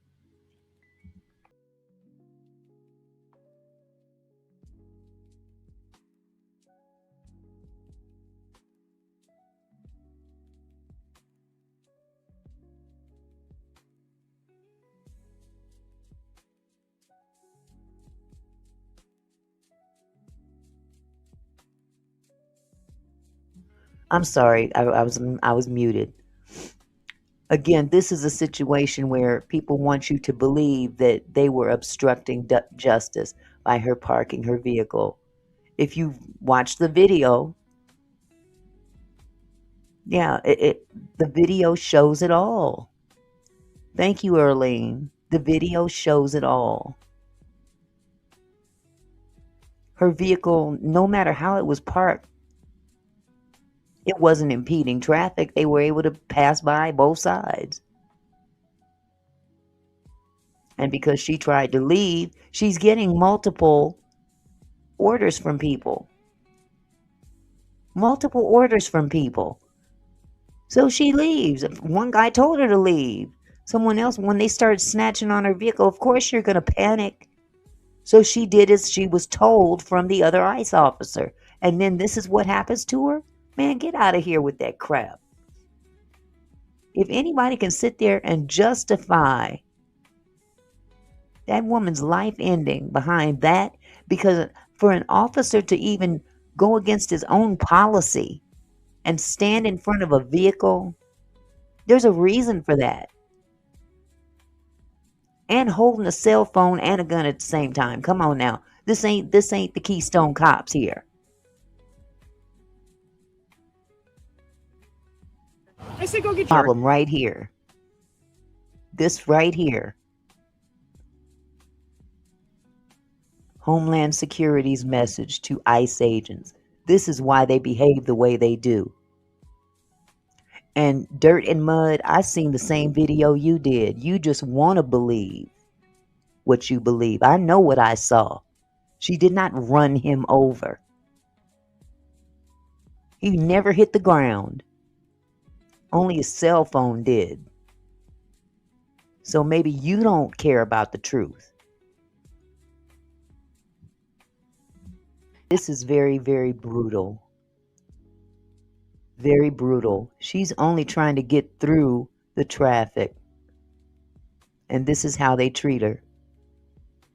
I'm sorry, I was muted. Again, this is a situation where people want you to believe that they were obstructing justice by her parking her vehicle. If you watch the video, yeah, the video shows it all. Thank you, Earlene. The video shows it all. Her vehicle, no matter how it was parked, it wasn't impeding traffic. They were able to pass by both sides. And because she tried to leave, she's getting multiple orders from people. Multiple orders from people. So she leaves. One guy told her to leave. Someone else, when they started snatching on her vehicle, of course you're going to panic. So she did as she was told from the other ICE officer. And then this is what happens to her? Man, get out of here with that crap. If anybody can sit there and justify that woman's life ending behind that, because for an officer to even go against his own policy and stand in front of a vehicle, there's a reason for that. And holding a cell phone and a gun at the same time. Come on now. This ain't the Keystone Cops here. I say go get your Problem right here. This right here. Homeland Security's message to ICE agents. This is why they behave the way they do. And Dirt and Mud, I seen the same video you did. You just want to believe what you believe. I know what I saw. She did not run him over. He never hit the ground. Only his cell phone did. So maybe you don't care about the truth. This is very, very brutal. Very brutal. She's only trying to get through the traffic. And this is how they treat her.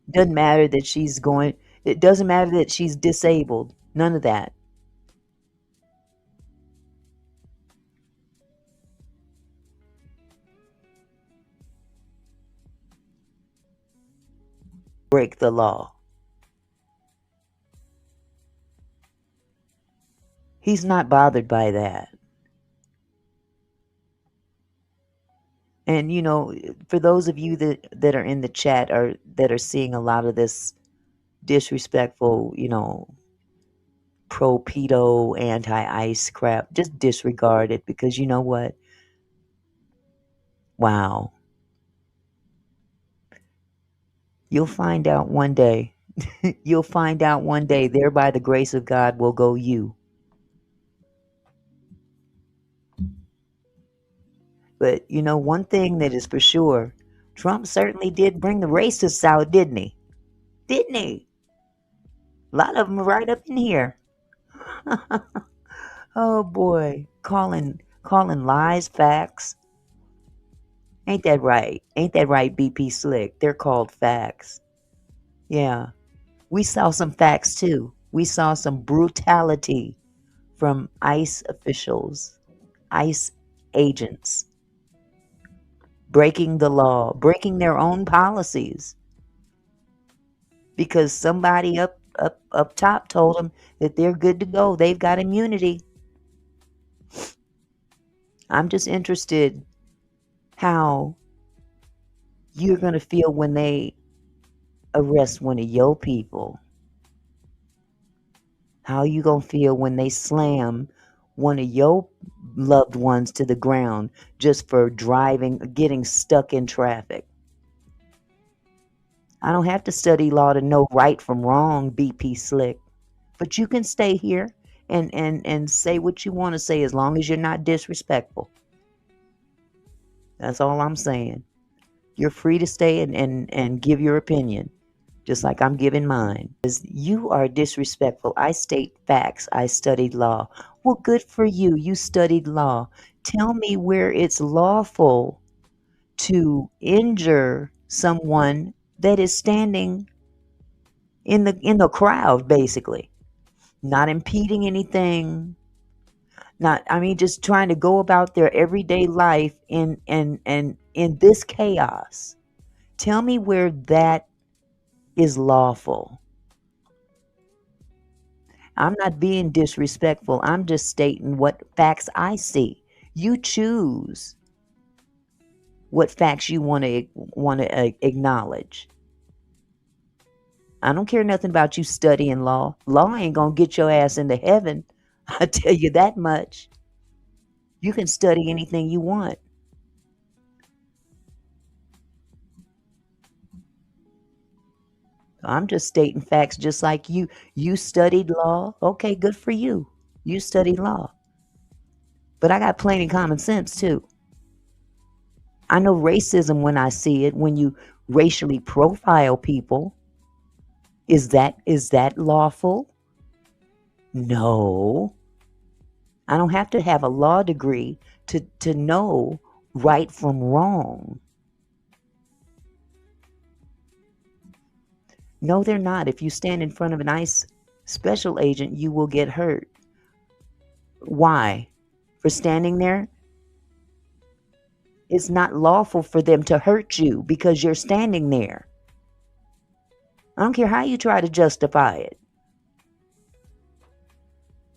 Doesn't matter that she's going, it doesn't matter that she's disabled. None of that. Break the law. He's not bothered by that. And, you know, for those of you that are in the chat or that are seeing a lot of this disrespectful, you know, pro-pedo, anti-ICE crap, just disregard it, because you know what? Wow. You'll find out one day. You'll find out one day, there by the grace of God will go you. But, you know, one thing that is for sure, Trump certainly did bring the racists out, didn't he? Didn't he? A lot of them are right up in here. Oh, boy. Calling lies facts. Ain't that right? Ain't that right, BP Slick? They're called facts. Yeah. We saw some facts, too. We saw some brutality from ICE officials, ICE agents. Breaking the law, breaking their own policies. Because somebody up top told them that they're good to go. They've got immunity. I'm just interested how you're going to feel when they arrest one of your people. How you going to feel when they slam one of your loved ones to the ground just for getting stuck in traffic. I don't have to study law to know right from wrong, BP Slick. But you can stay here and say what you want to say as long as you're not disrespectful. That's all I'm saying. You're free to stay and give your opinion, just like I'm giving mine. Because you are disrespectful. I state facts. I studied law. Well, good for you. You studied law. Tell me where it's lawful to injure someone that is standing in the crowd, basically. Not impeding anything. Just trying to go about their everyday life in this chaos. Tell me where that is lawful. I'm not being disrespectful. I'm just stating what facts I see. You choose what facts you want to acknowledge. I don't care nothing about you studying law. Law ain't gonna get your ass into heaven. I tell you that much. You can study anything you want. I'm just stating facts just like you. You studied law. Okay, good for you. You studied law. But I got plenty of common sense too. I know racism when I see it, when you racially profile people. Is that lawful? No. I don't have to have a law degree to know right from wrong. No, they're not. If you stand in front of an ICE special agent, you will get hurt. Why? For standing there? It's not lawful for them to hurt you because you're standing there. I don't care how you try to justify it.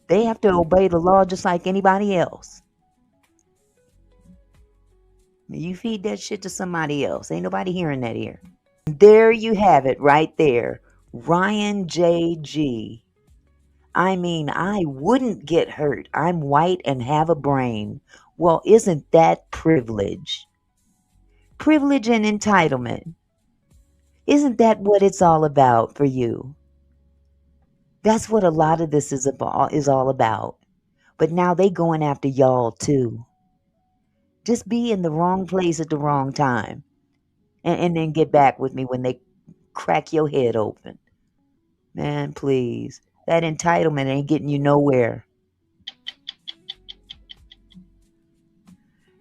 They have to obey the law just like anybody else. You feed that shit to somebody else. Ain't nobody hearing that here. There you have it right there. Ryan J.G. I wouldn't get hurt. I'm white and have a brain. Well, isn't that privilege? Privilege and entitlement. Isn't that what it's all about for you? That's what a lot of this is all about. But now they going after y'all too. Just be in the wrong place at the wrong time. And then get back with me when they crack your head open. Man, please. That entitlement ain't getting you nowhere.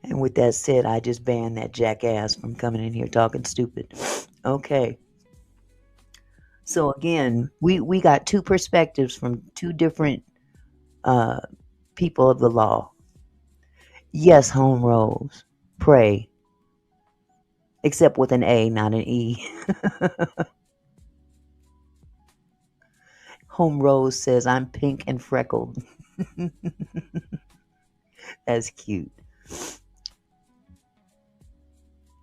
And with that said, I just banned that jackass from coming in here talking stupid. Okay. So again, we got two perspectives from two different people of the law. Yes, home rules. Pray. Except with an A, not an E. Home Rose says, I'm pink and freckled. That's cute.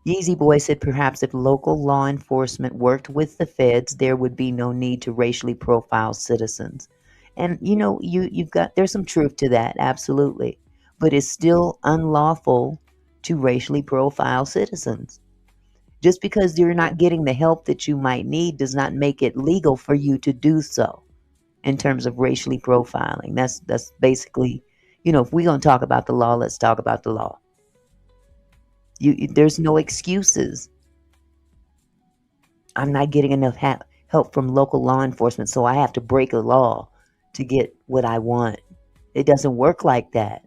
Yeezy Boy said, perhaps if local law enforcement worked with the feds, there would be no need to racially profile citizens. And there's some truth to that, absolutely. But it's still unlawful to racially profile citizens. Just because you're not getting the help that you might need does not make it legal for you to do so in terms of racially profiling. That's basically, if we're going to talk about the law, let's talk about the law. There's no excuses. I'm not getting enough help from local law enforcement, so I have to break a law to get what I want. It doesn't work like that.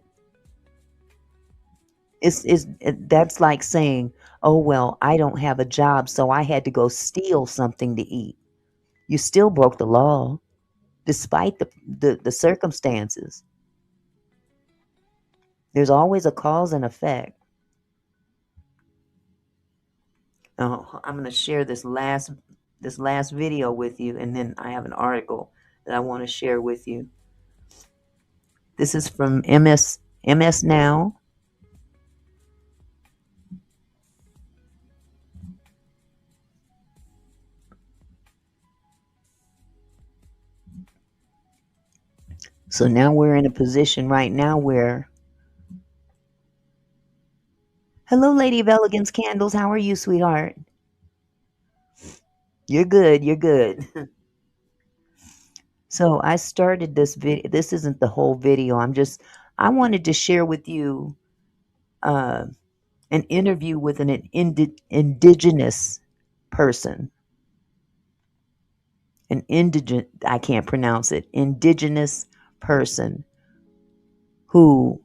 That's like saying, oh, well, I don't have a job, so I had to go steal something to eat. You still broke the law, despite the circumstances. There's always a cause and effect. I'm going to share this last video with you, and then I have an article that I want to share with you. This is from MS Now. So now we're in a position right now where Hello, Lady of Elegance Candles. How are you, sweetheart? You're good. You're good. So I started this video. This isn't the whole video. I wanted to share with you uh, an interview with an indigenous person. I can't pronounce it, indigenous person who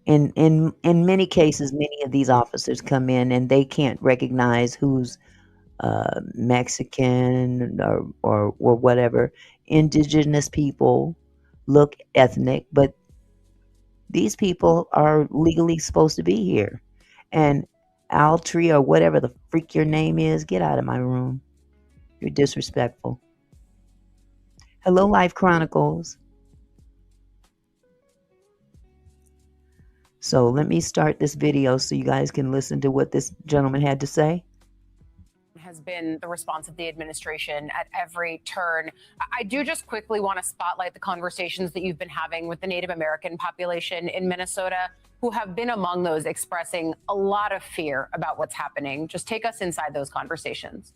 in many cases, many of these officers come in and they can't recognize who's Mexican or whatever. Indigenous people look ethnic, but these people are legally supposed to be here. And Altri or whatever the freak your name is, get out of my room. You're disrespectful. Hello, Life Chronicles. So let me start this video so you guys can listen to what this gentleman had to say. Has been the response of the administration at every turn. I do just quickly want to spotlight the conversations that you've been having with the Native American population in Minnesota, who have been among those expressing a lot of fear about what's happening. Just take us inside those conversations.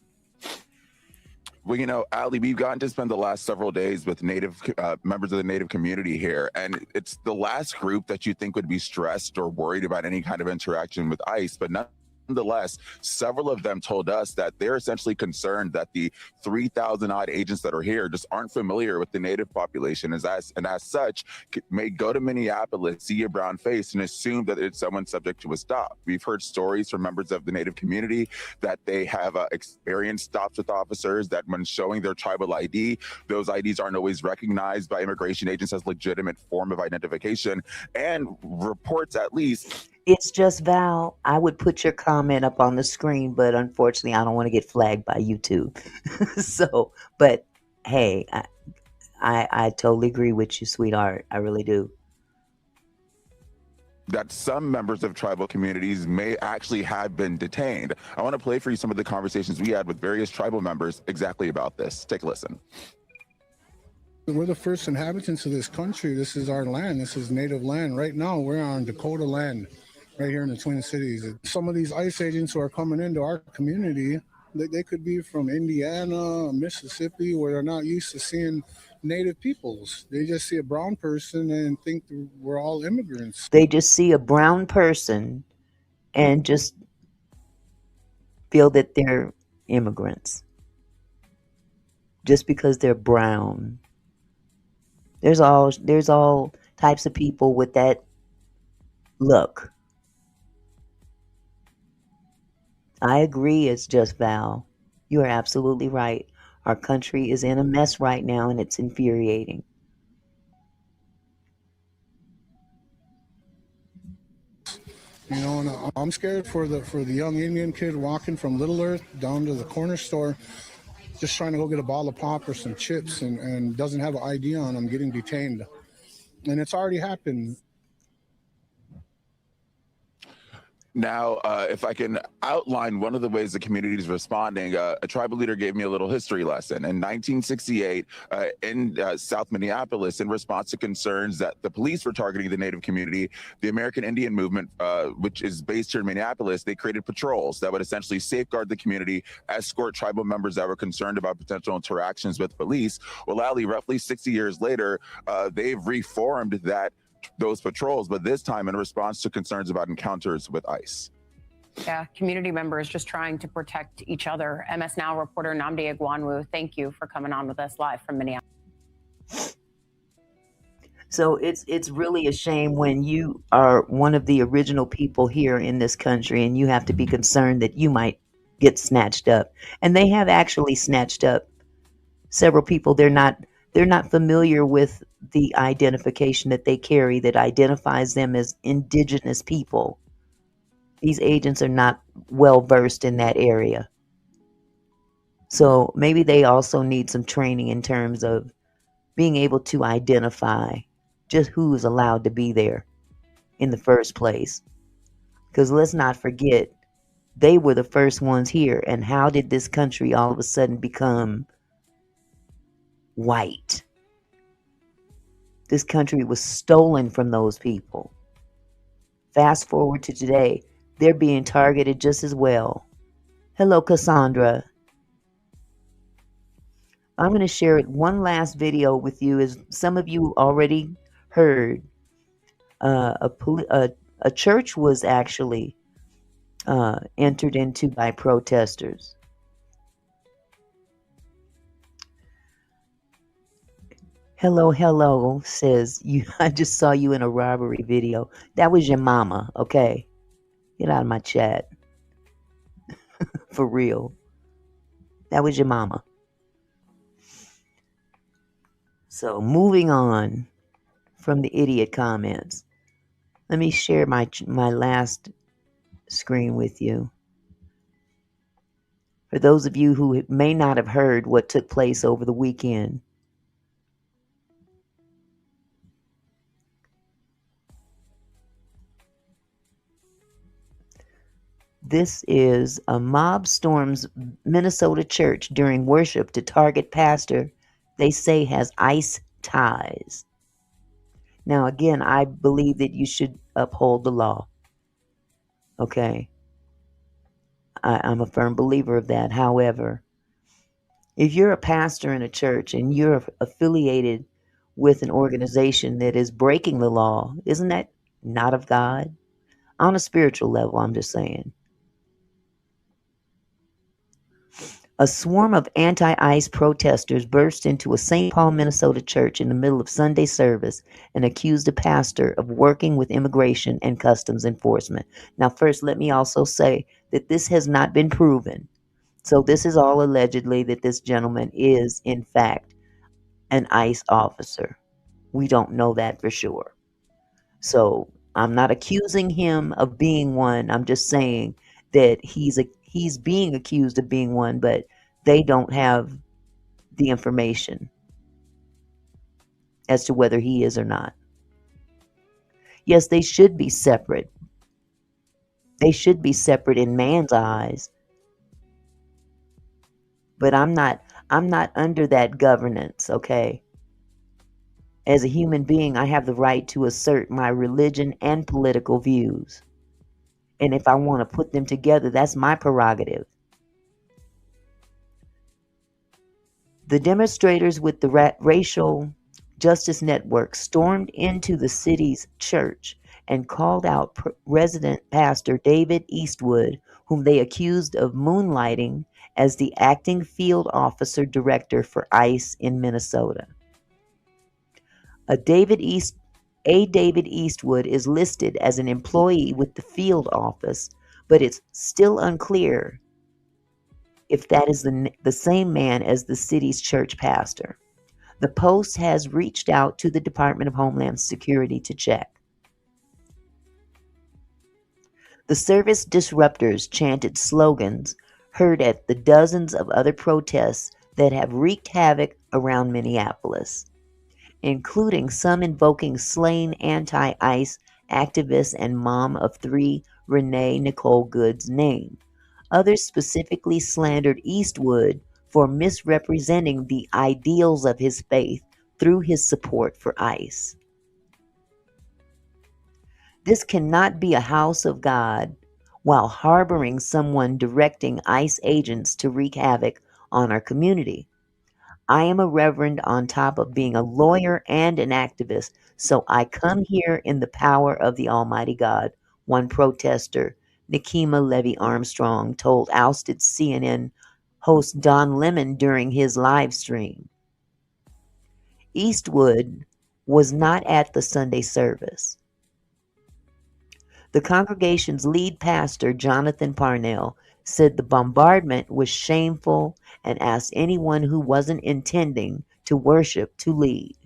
Well, you know, Ali, we've gotten to spend the last several days with Native members of the Native community here, and it's the last group that you think would be stressed or worried about any kind of interaction with ICE, but nonetheless, several of them told us that they're essentially concerned that the 3,000 odd agents that are here just aren't familiar with the Native population, and as such, may go to Minneapolis, see a brown face, and assume that it's someone subject to a stop. We've heard stories from members of the Native community that they have experienced stops with officers, that when showing their tribal ID, those IDs aren't always recognized by immigration agents as legitimate form of identification, and reports at least. It's just Val. I would put your comment up on the screen, but unfortunately, I don't want to get flagged by YouTube. So, but hey, I totally agree with you, sweetheart. I really do. That some members of tribal communities may actually have been detained. I want to play for you some of the conversations we had with various tribal members exactly about this. Take a listen. We're the first inhabitants of this country. This is our land. This is native land. Right now, we're on Dakota land, right here in the Twin Cities. Some of these ICE agents who are coming into our community, they could be from Indiana, Mississippi, where they're not used to seeing Native peoples. They just see a brown person and think we're all immigrants. They just see a brown person and just feel that they're immigrants just because they're brown. There's all types of people with that look. I agree, it's just Val. You are absolutely right. Our country is in a mess right now, and it's infuriating. You know, and I'm scared for the young Indian kid walking from Little Earth down to the corner store, just trying to go get a bottle of pop or some chips, and doesn't have an ID on him, getting detained. And it's already happened. Now, if I can outline one of the ways the community is responding, a tribal leader gave me a little history lesson. In 1968, in South Minneapolis, in response to concerns that the police were targeting the Native community, the American Indian Movement, which is based here in Minneapolis, they created patrols that would essentially safeguard the community, escort tribal members that were concerned about potential interactions with police. Well, Ali, roughly 60 years later, they've reformed those patrols, but this time in response to concerns about encounters with ICE. Yeah, community members just trying to protect each other. MS Now reporter Nnamdi Egwanwu, thank you for coming on with us live from Minneapolis. So it's really a shame when you are one of the original people here in this country and you have to be concerned that you might get snatched up. And they have actually snatched up several people. They're not familiar with the identification that they carry that identifies them as indigenous people. These agents are not well versed in that area. So maybe they also need some training in terms of being able to identify just who is allowed to be there in the first place. Because let's not forget, they were the first ones here. And how did this country all of a sudden become white? This country was stolen from those people. Fast forward to today, they're being targeted just as well. Hello, Cassandra. I'm going to share one last video with you. As some of you already heard, a church was actually entered into by protesters. Hello, says you. I just saw you in a robbery video. That was your mama, okay? Get out of my chat. For real. That was your mama. So moving on from the idiot comments, let me share my last screen with you. For those of you who may not have heard what took place over the weekend, this is a mob storms Minnesota church during worship to target pastor they say has ICE ties. Now, again, I believe that you should uphold the law. Okay? I'm a firm believer of that. However, if you're a pastor in a church and you're affiliated with an organization that is breaking the law, isn't that not of God? On a spiritual level, I'm just saying. A swarm of anti-ICE protesters burst into a St. Paul, Minnesota church in the middle of Sunday service and accused a pastor of working with immigration and customs enforcement. Now, first, let me also say that this has not been proven. So this is all allegedly that this gentleman is, in fact, an ICE officer. We don't know that for sure. So I'm not accusing him of being one. I'm just saying that he's being accused of being one, but they don't have the information as to whether he is or not. Yes, they should be separate. They should be separate in man's eyes. But I'm not under that governance, okay? As a human being, I have the right to assert my religion and political views. And if I want to put them together, that's my prerogative. The demonstrators with the Racial Justice Network stormed into the city's church and called out resident pastor David Eastwood, whom they accused of moonlighting as the acting field officer director for ICE in Minnesota. David Eastwood is listed as an employee with the field office, but it's still unclear if that is the same man as the city's church pastor. The Post has reached out to the Department of Homeland Security to check. The service disruptors chanted slogans heard at the dozens of other protests that have wreaked havoc around Minneapolis, including some invoking slain anti-ICE activist and mom of three Renee Nicole Good's name. Others specifically slandered Eastwood for misrepresenting the ideals of his faith through his support for ICE. This cannot be a house of God while harboring someone directing ICE agents to wreak havoc on our community. I am a reverend on top of being a lawyer and an activist, so I come here in the power of the Almighty God, one protester, Nikema Levy Armstrong, told ousted CNN host Don Lemon during his live stream. Eastwood was not at the Sunday service. The congregation's lead pastor, Jonathan Parnell, said the bombardment was shameful and asked anyone who wasn't intending to worship to leave.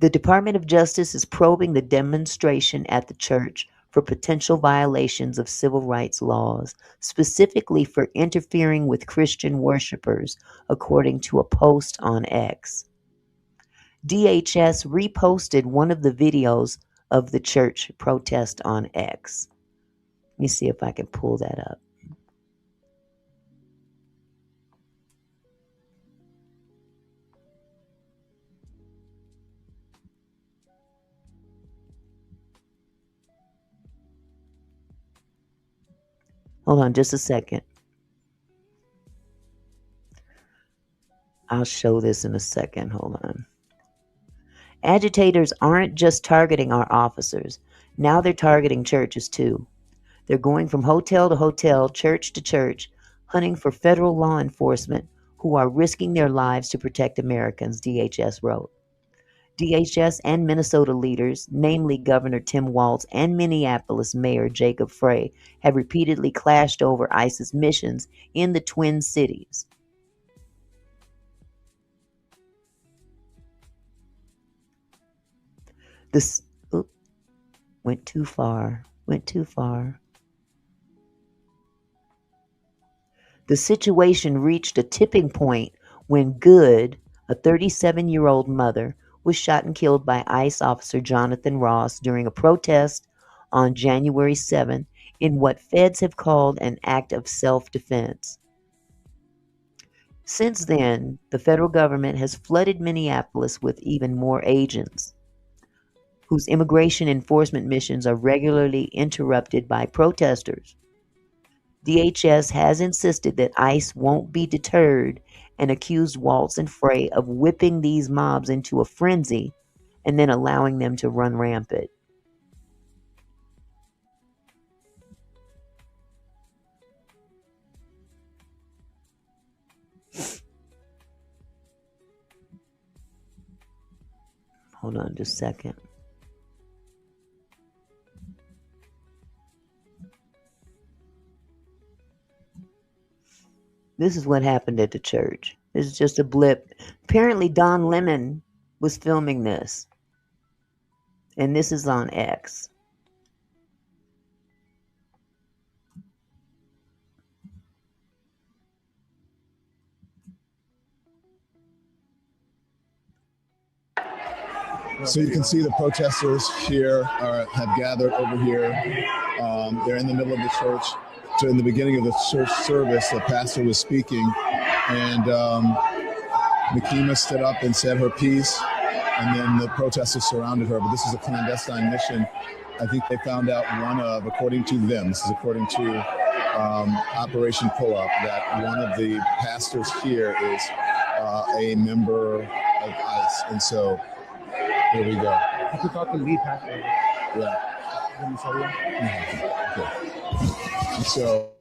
The Department of Justice is probing the demonstration at the church for potential violations of civil rights laws, specifically for interfering with Christian worshipers, according to a post on X. DHS reposted one of the videos of the church protest on X. Let me see if I can pull that up. Hold on just a second. I'll show this in a second. Hold on. Agitators aren't just targeting our officers. Now they're targeting churches too. They're going from hotel to hotel, church to church, hunting for federal law enforcement who are risking their lives to protect Americans, DHS wrote. DHS and Minnesota leaders, namely Governor Tim Walz and Minneapolis Mayor Jacob Frey, have repeatedly clashed over ICE's missions in the Twin Cities. This went too far. The situation reached a tipping point when Good, a 37-year-old mother, was shot and killed by ICE officer Jonathan Ross during a protest on January 7 in what feds have called an act of self-defense. Since then, the federal government has flooded Minneapolis with even more agents, whose immigration enforcement missions are regularly interrupted by protesters. DHS has insisted that ICE won't be deterred and accused Waltz and Frey of whipping these mobs into a frenzy and then allowing them to run rampant. Hold on just a second. This is what happened at the church. This is just a blip. Apparently Don Lemon was filming this. And this is on X. So you can see the protesters here have gathered over here. They're in the middle of the church. So in the beginning of the church service, the pastor was speaking, and Nakima stood up and said her piece, and then the protesters surrounded her. But this is a clandestine mission. I think they found out one of, according to them, this is according to Operation Pull Up, that one of the pastors here is a member of ICE. And so here we go. I could talk to the lead pastor. Yeah. Okay. So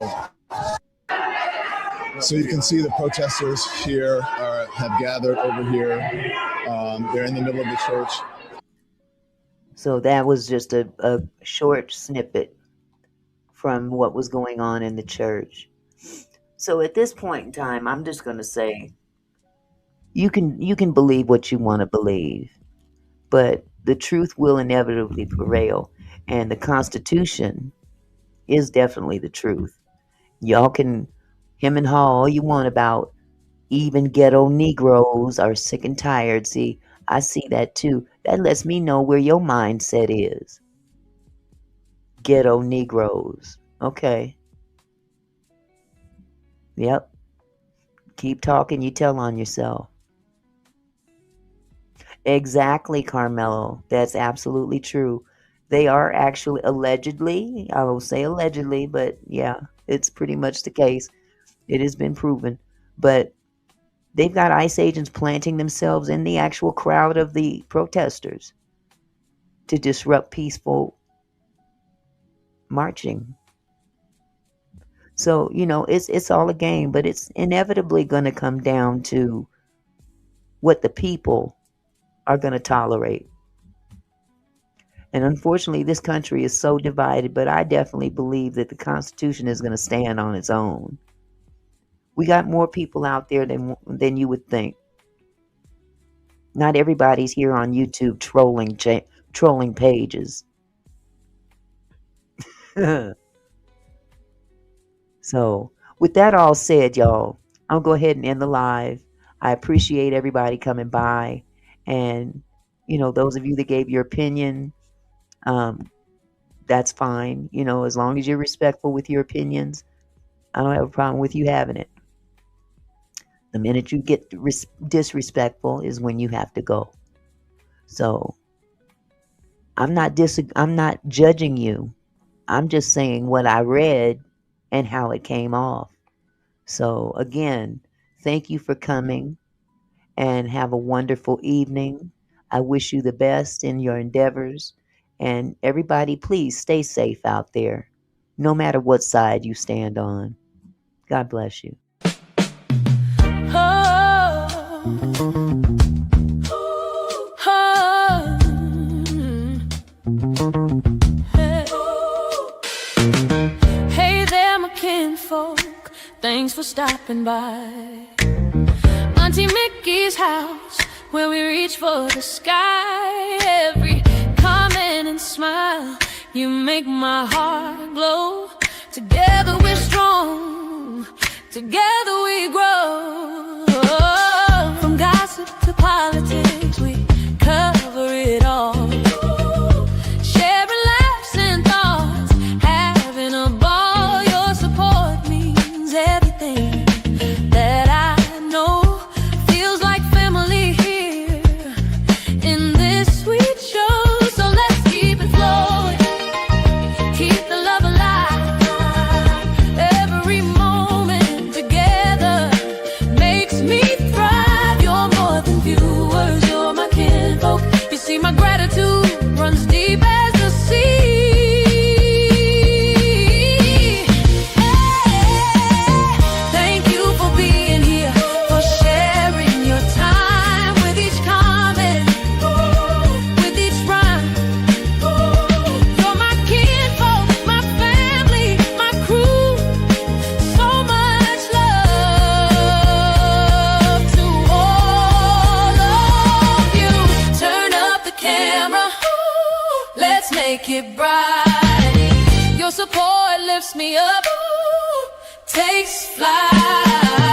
you can see the protesters here have gathered over here. They're in the middle of the church. So that was just a short snippet from what was going on in the church. So at this point in time, I'm just going to say, you can believe what you want to believe, but the truth will inevitably prevail, and the Constitution is definitely the truth. Y'all can hem and haw all you want about even ghetto Negroes are sick and tired. See, I see that too. That lets me know where your mindset is. Ghetto Negroes. Okay. Yep. Keep talking, you tell on yourself. Exactly, Carmelo. That's absolutely true. They are actually allegedly, I will say allegedly, but yeah, it's pretty much the case. It has been proven. But they've got ICE agents planting themselves in the actual crowd of the protesters to disrupt peaceful marching. So, it's all a game, but it's inevitably going to come down to what the people are going to tolerate. And unfortunately, this country is so divided, but I definitely believe that the Constitution is going to stand on its own. We got more people out there than you would think. Not everybody's here on YouTube trolling pages. So, with that all said, y'all, I'll go ahead and end the live. I appreciate everybody coming by. And, those of you that gave your opinion, that's fine. As long as you're respectful with your opinions, I don't have a problem with you having it. The minute you get disrespectful is when you have to go. So I'm not judging you. I'm just saying what I read and how it came off. So again, thank you for coming, and have a wonderful evening. I wish you the best in your endeavors. And everybody, please stay safe out there, no matter what side you stand on. God bless you. Hey there, my kinfolk, thanks for stopping by. Auntie Mickey's house, where we reach for the sky. Every comment and smile, you make my heart glow. Together we're strong, together we grow. From gossip to politics, we cover it all. Sharing laughs and thoughts, having a ball. Your support means everything that I know. Feels like family here in this sweet show. So let's keep it flowing, keep the love alive. Every moment together makes me thrive. You're more than viewers, you're my kinfolk. You see, my gratitude runs deep as the sea. Thank you for being here, for sharing your time with each comment, with each rhyme. You're my kinfolk, my family, my crew. So much love to all of you. Turn up the camera, let's make it bright. Your support lifts me up, takes flight.